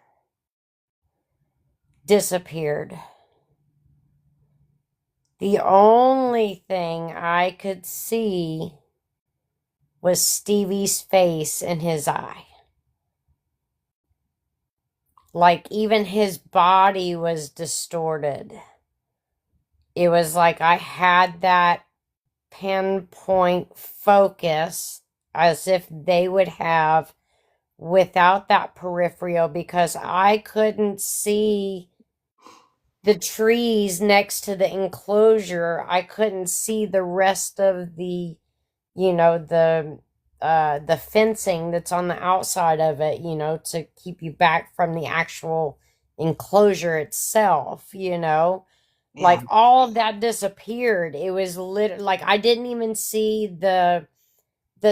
[SPEAKER 2] disappeared. The only thing I could see was Stevie's face in his eye. Like even his body was distorted. It was like I had that pinpoint focus as if they would have without that peripheral because I couldn't see the trees next to the enclosure. I couldn't see the rest of the fencing that's on the outside of it, to keep you back from the actual enclosure itself.
[SPEAKER 1] Yeah.
[SPEAKER 2] Like all of that disappeared. It was like I didn't even see the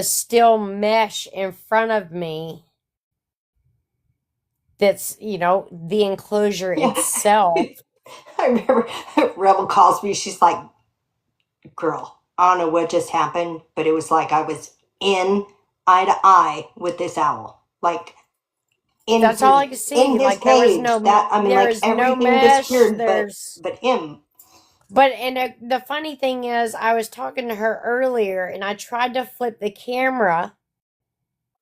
[SPEAKER 2] steel mesh in front of me that's the enclosure
[SPEAKER 1] Yeah.
[SPEAKER 2] itself.
[SPEAKER 1] I remember Rebel calls me. She's like, girl, I don't know what just happened, but it was like I was in eye to eye with this owl. Like
[SPEAKER 2] That's all I could see.
[SPEAKER 1] in his
[SPEAKER 2] Like there was
[SPEAKER 1] cage.
[SPEAKER 2] no
[SPEAKER 1] That I mean,
[SPEAKER 2] there
[SPEAKER 1] like
[SPEAKER 2] is no
[SPEAKER 1] everything
[SPEAKER 2] mesh.
[SPEAKER 1] disappeared but him.
[SPEAKER 2] The funny thing is I was talking to her earlier and I tried to flip the camera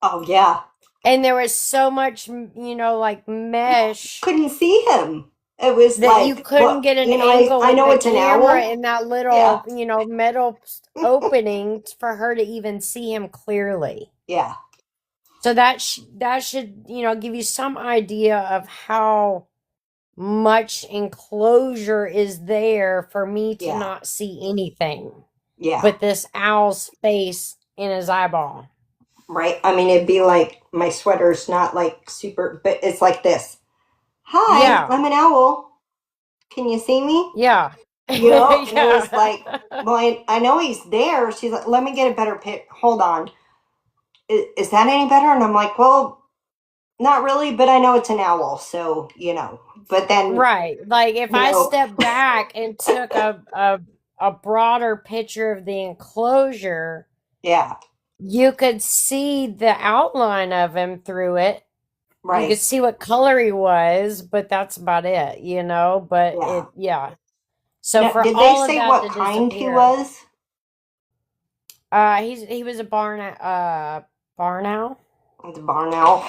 [SPEAKER 1] Oh yeah.
[SPEAKER 2] And there was so much, like mesh
[SPEAKER 1] Couldn't see him. It was
[SPEAKER 2] that you
[SPEAKER 1] like,
[SPEAKER 2] couldn't
[SPEAKER 1] well,
[SPEAKER 2] get an
[SPEAKER 1] I,
[SPEAKER 2] angle
[SPEAKER 1] I
[SPEAKER 2] with
[SPEAKER 1] know
[SPEAKER 2] the
[SPEAKER 1] it's an
[SPEAKER 2] camera
[SPEAKER 1] owl.
[SPEAKER 2] in that
[SPEAKER 1] Yeah.
[SPEAKER 2] little, metal opening for her to even see him clearly.
[SPEAKER 1] Yeah.
[SPEAKER 2] So that should, give you some idea of how much enclosure is there for me to
[SPEAKER 1] Yeah.
[SPEAKER 2] not see anything
[SPEAKER 1] Yeah.
[SPEAKER 2] but this owl's face in his eyeball.
[SPEAKER 1] Right. I mean, it'd be like my sweater's not like super, but it's like this. Hi,
[SPEAKER 2] Yeah.
[SPEAKER 1] I'm an owl. Can you see me?
[SPEAKER 2] Yeah.
[SPEAKER 1] And it was
[SPEAKER 2] Yeah.
[SPEAKER 1] like, well, I know he's there. She's like, let me get a better pic. Hold on. Is that any better? And I'm like, well, not really, but I know it's an owl. So, but then,
[SPEAKER 2] Right. Like if
[SPEAKER 1] you
[SPEAKER 2] I
[SPEAKER 1] know,
[SPEAKER 2] stepped back and took a broader picture of the enclosure,
[SPEAKER 1] yeah,
[SPEAKER 2] you could see the outline of him through it. You could
[SPEAKER 1] right.
[SPEAKER 2] see what color he was, but that's about it. But
[SPEAKER 1] Yeah.
[SPEAKER 2] yeah. So
[SPEAKER 1] Now,
[SPEAKER 2] for
[SPEAKER 1] did they
[SPEAKER 2] all of
[SPEAKER 1] say
[SPEAKER 2] that
[SPEAKER 1] what
[SPEAKER 2] to
[SPEAKER 1] kind he
[SPEAKER 2] disappear,
[SPEAKER 1] was?
[SPEAKER 2] he was a barn owl.
[SPEAKER 1] The barn owl.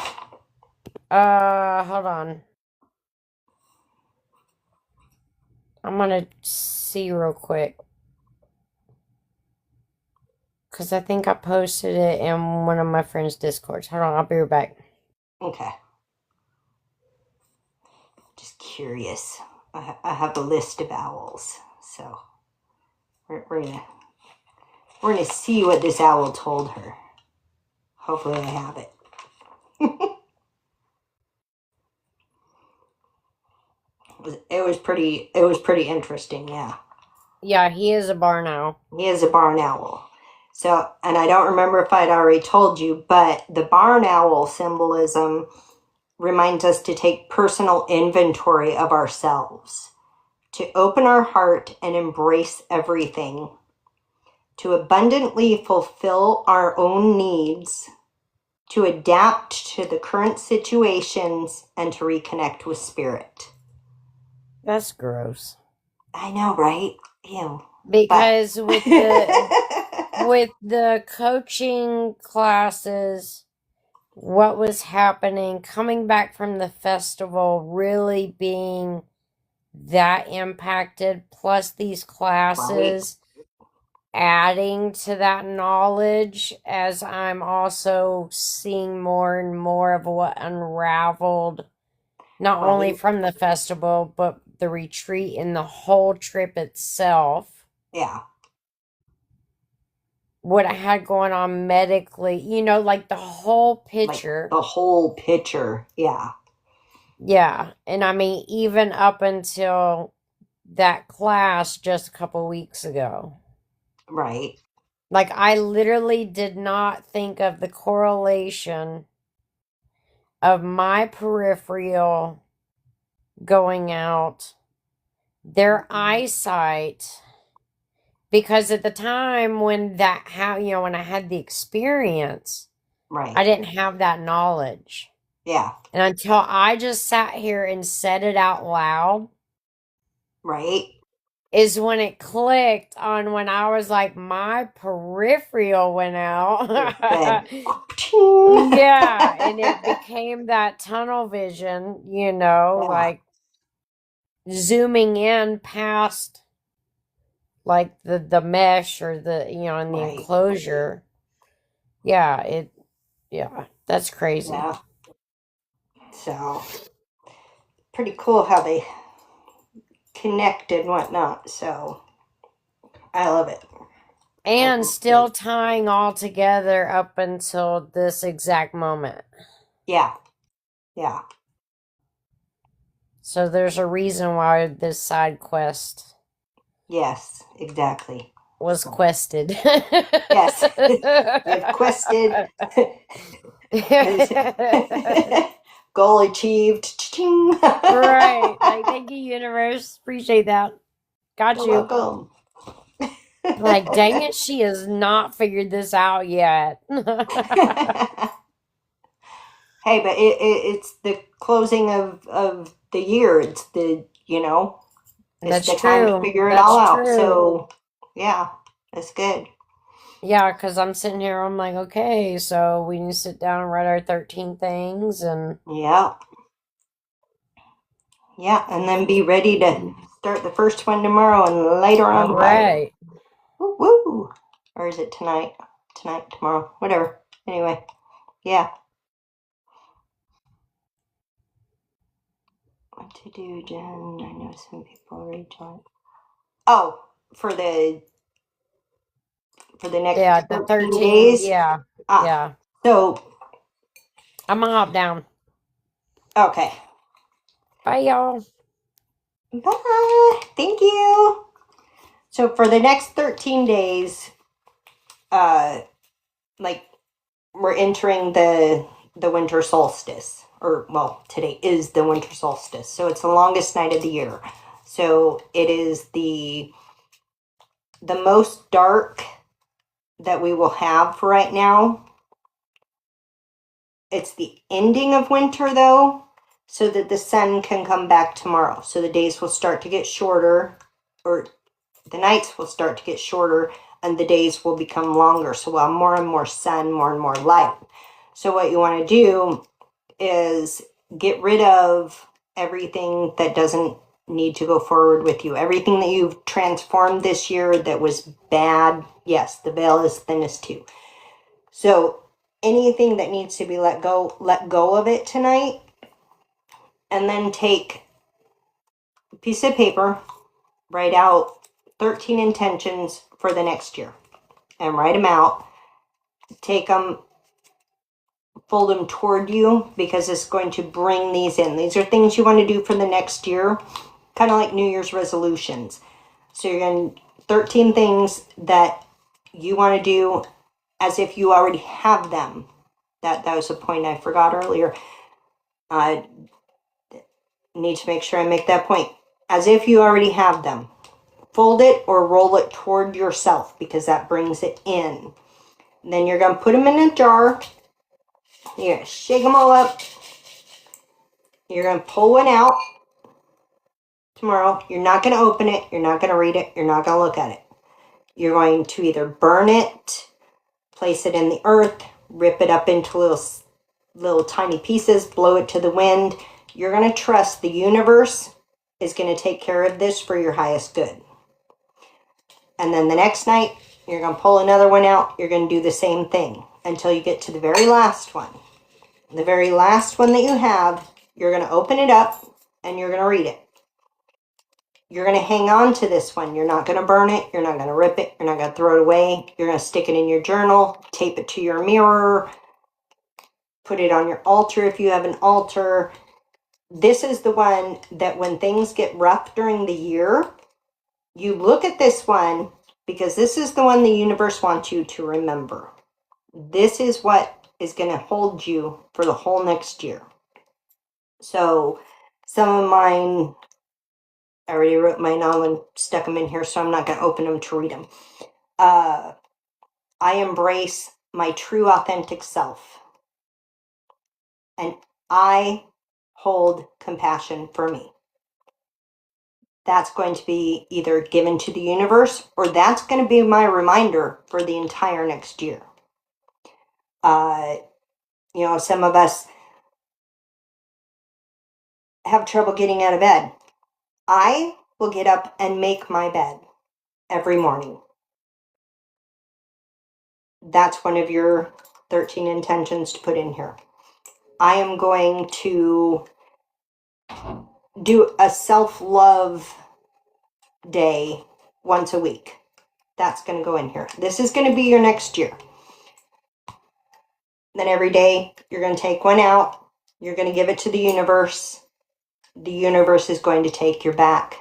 [SPEAKER 2] Hold on. I'm gonna see real quick. Because I think I posted it in one of my friends' Discords. Hold on, I'll be right back.
[SPEAKER 1] Okay. Just curious. I have a list of owls, so we're gonna see what this owl told her. Hopefully, I have it. It was pretty interesting. Yeah,
[SPEAKER 2] Yeah, he is a barn owl.
[SPEAKER 1] he is a barn owl. So, and I don't remember if I'd already told you, but the barn owl symbolism reminds us to take personal inventory of ourselves, to open our heart and embrace everything, to abundantly fulfill our own needs, to adapt to the current situations, and to reconnect with spirit.
[SPEAKER 2] That's gross.
[SPEAKER 1] I know, right? Ew. But
[SPEAKER 2] Because with the coaching classes, what was happening coming back from the festival really being that impacted, plus these
[SPEAKER 1] right,
[SPEAKER 2] classes adding to that knowledge as I'm also seeing more and more of what unraveled, not only
[SPEAKER 1] right,
[SPEAKER 2] from the festival, but the retreat and the whole trip itself.
[SPEAKER 1] yeah,
[SPEAKER 2] What I had going on medically, like the whole
[SPEAKER 1] like
[SPEAKER 2] picture.
[SPEAKER 1] the whole picture, yeah,
[SPEAKER 2] Yeah. And I mean, even up until that class just a couple weeks ago.
[SPEAKER 1] right,
[SPEAKER 2] Like, I literally did not think of the correlation of my peripheral going out, their eyesight, because at the time when when I had the experience,
[SPEAKER 1] right,
[SPEAKER 2] I didn't have that knowledge.
[SPEAKER 1] yeah,
[SPEAKER 2] And until I just sat here and said it out loud,
[SPEAKER 1] right.
[SPEAKER 2] is when it clicked on when I was like, my peripheral went
[SPEAKER 1] It said,
[SPEAKER 2] out. Yeah, and it became that tunnel vision,
[SPEAKER 1] yeah,
[SPEAKER 2] like zooming in past like the mesh or in the
[SPEAKER 1] right,
[SPEAKER 2] enclosure. Yeah, that's crazy.
[SPEAKER 1] yeah. So pretty cool how they connect and whatnot. So I love it. I
[SPEAKER 2] And
[SPEAKER 1] love it.
[SPEAKER 2] still tying all together up until this exact moment.
[SPEAKER 1] Yeah, yeah,
[SPEAKER 2] So there's a reason why this side quest
[SPEAKER 1] yes, exactly.
[SPEAKER 2] was
[SPEAKER 1] So
[SPEAKER 2] quested.
[SPEAKER 1] yes, they've quested. Goal achieved. Cha-ching.
[SPEAKER 2] Right. Like, thank you, universe. Appreciate that. Got
[SPEAKER 1] You're
[SPEAKER 2] you.
[SPEAKER 1] welcome.
[SPEAKER 2] Like, dang it, she has not figured this out yet.
[SPEAKER 1] Hey, but it's the closing of the year. It's
[SPEAKER 2] That's
[SPEAKER 1] the time to
[SPEAKER 2] true.
[SPEAKER 1] figure it all
[SPEAKER 2] That's
[SPEAKER 1] out.
[SPEAKER 2] true.
[SPEAKER 1] So, yeah, that's good.
[SPEAKER 2] Yeah, because I'm sitting here, I'm like, okay, so we need to sit down and write our 13 things and
[SPEAKER 1] Yeah. Yeah, and then be ready to start the first one tomorrow and light her
[SPEAKER 2] all
[SPEAKER 1] on fire.
[SPEAKER 2] right.
[SPEAKER 1] Woo woo. Or is it tonight? Tonight, tomorrow, whatever. Anyway, yeah. What to do, Jen? I know some people already joined. Oh, for the next
[SPEAKER 2] Yeah, the
[SPEAKER 1] 13
[SPEAKER 2] 13,
[SPEAKER 1] days.
[SPEAKER 2] yeah,
[SPEAKER 1] Ah,
[SPEAKER 2] yeah.
[SPEAKER 1] so
[SPEAKER 2] I'm gonna hop down.
[SPEAKER 1] okay.
[SPEAKER 2] Bye, y'all.
[SPEAKER 1] Bye. Thank you. So for the next 13 days, uh, like we're entering the winter solstice, or well, today is the winter solstice, so it's the longest night of the year. So it is the most dark that we will have for right now. It's the ending of winter though, so that the sun can come back tomorrow. So the days will start to get shorter, or the nights will start to get shorter, and the days will become longer. So we'll have more and more sun, more and more light. So what you want to do is get rid of everything that doesn't need to go forward with you. Everything that you've transformed this year that was bad, yes, the veil is thinnest too. So anything that needs to be let go of it tonight. And then take a piece of paper, write out 13 intentions for the next year, and write them out. Take them, fold them toward you, because it's going to bring these in. These are things you want to do for the next year, kind of like New Year's resolutions. So you're going to 13 things that you want to do as if you already have them. That was a point I forgot earlier. I need to make sure I make that point. As if you already have them. Fold it or roll it toward yourself, because that brings it in. And then you're going to put them in a jar. You're going to shake them all up. You're going to pull one out tomorrow. You're not going to open it. You're not going to read it. You're not going to look at it. You're going to either burn it, place it in the earth, rip it up into little tiny pieces, blow it to the wind. You're going to trust the universe is going to take care of this for your highest good. And then the next night, you're going to pull another one out. You're going to do the same thing until you get to the very last one. The very last one that you have, you're going to open it up and you're going to read it. You're going to hang on to this one. You're not going to burn it. You're not going to rip it. You're not going to throw it away. You're going to stick it in your journal, tape it to your mirror, put it on your altar if you have an altar. This is the one that when things get rough during the year, you look at this one, because this is the one the universe wants you to remember. This is what is going to hold you for the whole next year. So some of mine, I already wrote mine on and stuck them in here, so I'm not going to open them to read them. I embrace my true authentic self, and I hold compassion for me. That's going to be either given to the universe, or that's going to be my reminder for the entire next year. Some of us have trouble getting out of bed. I will get up and make my bed every morning. That's one of your 13 intentions to put in here. I am going to do a self-love day once a week. That's going to go in here. This is going to be your next year. Then every day you're going to take one out. You're going to give it to the universe. The universe is going to take your back.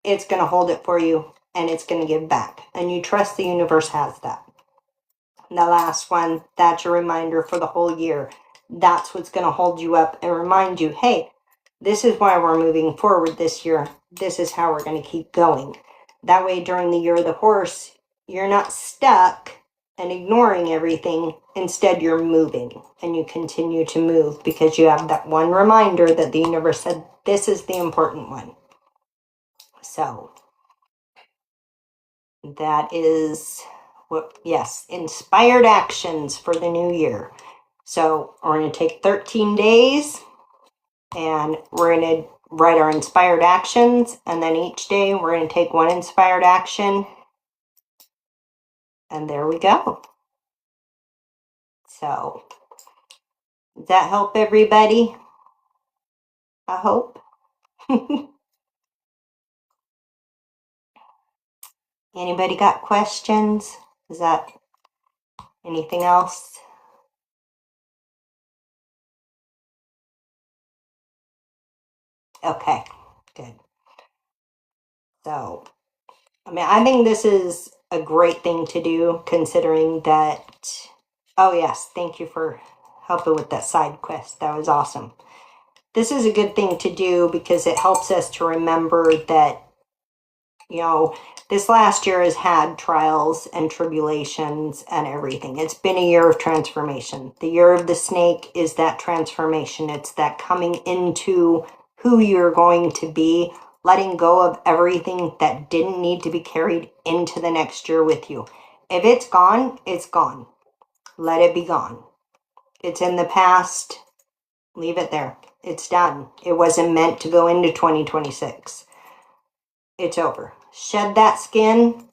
[SPEAKER 1] It's going to hold it for you, and it's going to give back. And you trust the universe has that. And the last one, that's your reminder for the whole year. That's what's going to hold you up and remind you, hey, this is why we're moving forward this year. This is how we're going to keep going. That way, during the year of the horse, you're not stuck and ignoring everything. Instead, you're moving, and you continue to move because you have that one reminder that the universe said, this is the important one. So that is Yes, inspired actions for the new year. So we're going to take 13 days and we're going to write our inspired actions. And then each day we're going to take one inspired action. And there we go. So, does that help everybody? I hope. Anybody got questions? Is that anything else? Okay, good. So, I think this is a great thing to do considering that. Oh, yes, thank you for helping with that side quest. That was awesome. This is a good thing to do because it helps us to remember that, this last year has had trials and tribulations and everything. It's been a year of transformation. The year of the snake is that transformation. It's that coming into who you're going to be, letting go of everything that didn't need to be carried into the next year with you. If it's gone, it's gone. Let it be gone. It's in the past. Leave it there. It's done. It wasn't meant to go into 2026. It's over. Shed that skin.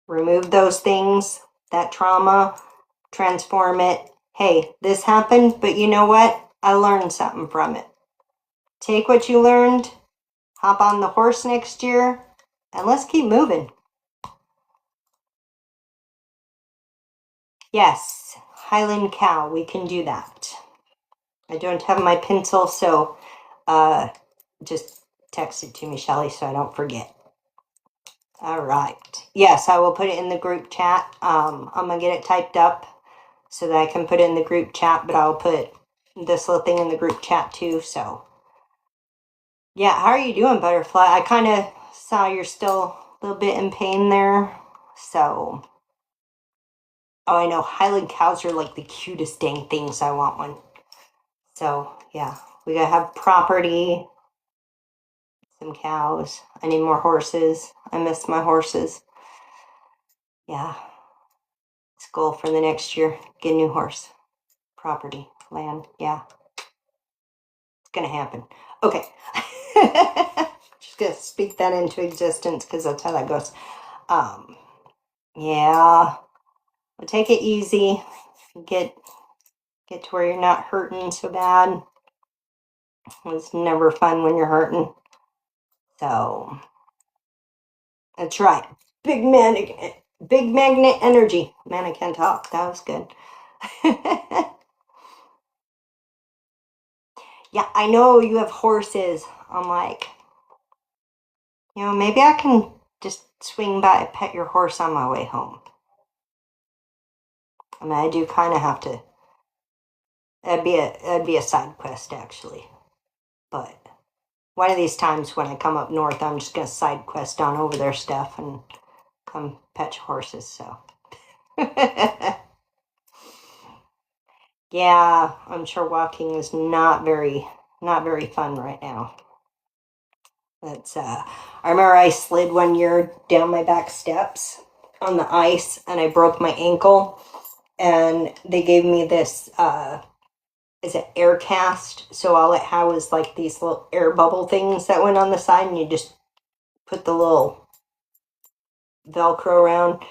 [SPEAKER 1] Remove those things, that trauma, transform it. Hey, this happened, but you know what? I learned something from it. Take what you learned, hop on the horse next year, and let's keep moving. Yes, Highland Cow, we can do that. I don't have my pencil, so just text it to me, Shelly, so I don't forget. All right. Yes, I will put it in the group chat. I'm going to get it typed up so that I can put it in the group chat, but I'll put this little thing in the group chat too, so. Yeah, how are you doing, Butterfly? I kind of saw you're still a little bit in pain there, so. Oh, I know, Highland cows are like the cutest dang things. I want one. So, yeah, we gotta have property, some cows. I need more horses. I miss my horses. Yeah, it's a goal for the next year. Get a new horse. Property, land, yeah. It's gonna happen. Okay. Just gonna speak that into existence because that's how that goes. Yeah. But take it easy. Get to where you're not hurting so bad. It's never fun when you're hurting. So that's right. Big magnet energy. Man, I can't talk. That was good. Yeah, I know you have horses. I'm like, maybe I can just swing by, pet your horse on my way home. I do kind of have to. That'd be a side quest actually. But one of these times when I come up north, I'm just gonna side quest on over their stuff and come pet your horses. So. Yeah, I'm sure walking is not very fun right now. That's I remember I slid one year down my back steps on the ice and I broke my ankle and they gave me this is it air cast, so all it had was like these little air bubble things that went on the side and you just put the little velcro around.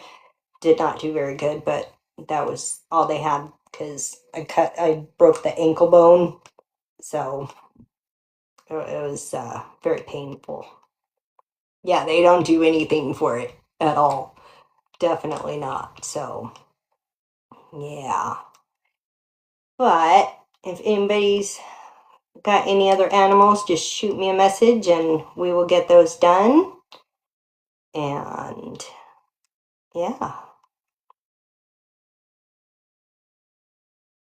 [SPEAKER 1] Did not do very good, but that was all they had because I broke the ankle bone, so it was very painful. Yeah, they don't do anything for it at all. Definitely not. So, yeah. But if anybody's got any other animals, just shoot me a message and we will get those done. And yeah.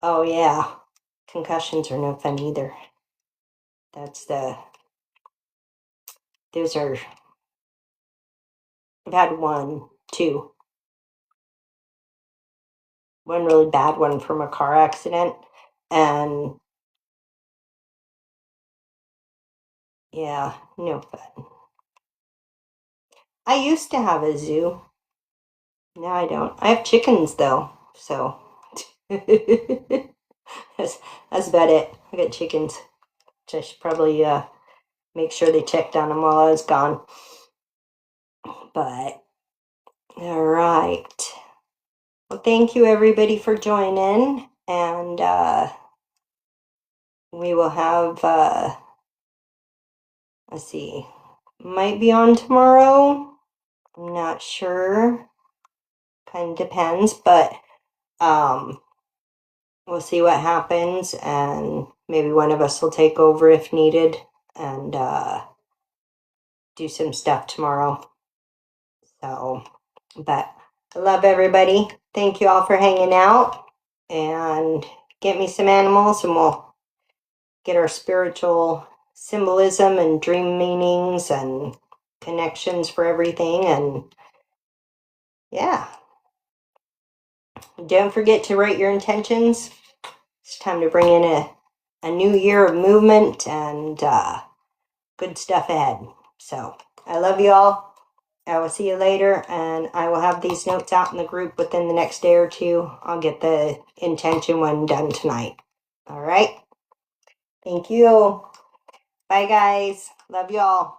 [SPEAKER 1] Oh, yeah. Concussions are no fun either. Those are, I've had two. One really bad one from a car accident. And yeah, no fun. I used to have a zoo. No, I don't. I have chickens though, so that's about it. I got chickens. I should probably make sure they checked on them while I was gone. But all right. Well, thank you everybody for joining, and we will have. Let's see. Might be on tomorrow. I'm not sure. Kind of depends, but we'll see what happens, and maybe one of us will take over if needed, and do some stuff tomorrow. So, but I love everybody. Thank you all for hanging out, and get me some animals, and we'll get our spiritual symbolism and dream meanings and connections for everything. And yeah, don't forget to write your intentions. It's time to bring in a new year of movement and good stuff ahead. So I love you all. I will see you later, and I will have these notes out in the group within the next day or two. I'll get the intention one done tonight. All right. Thank you. Bye, guys. Love you all.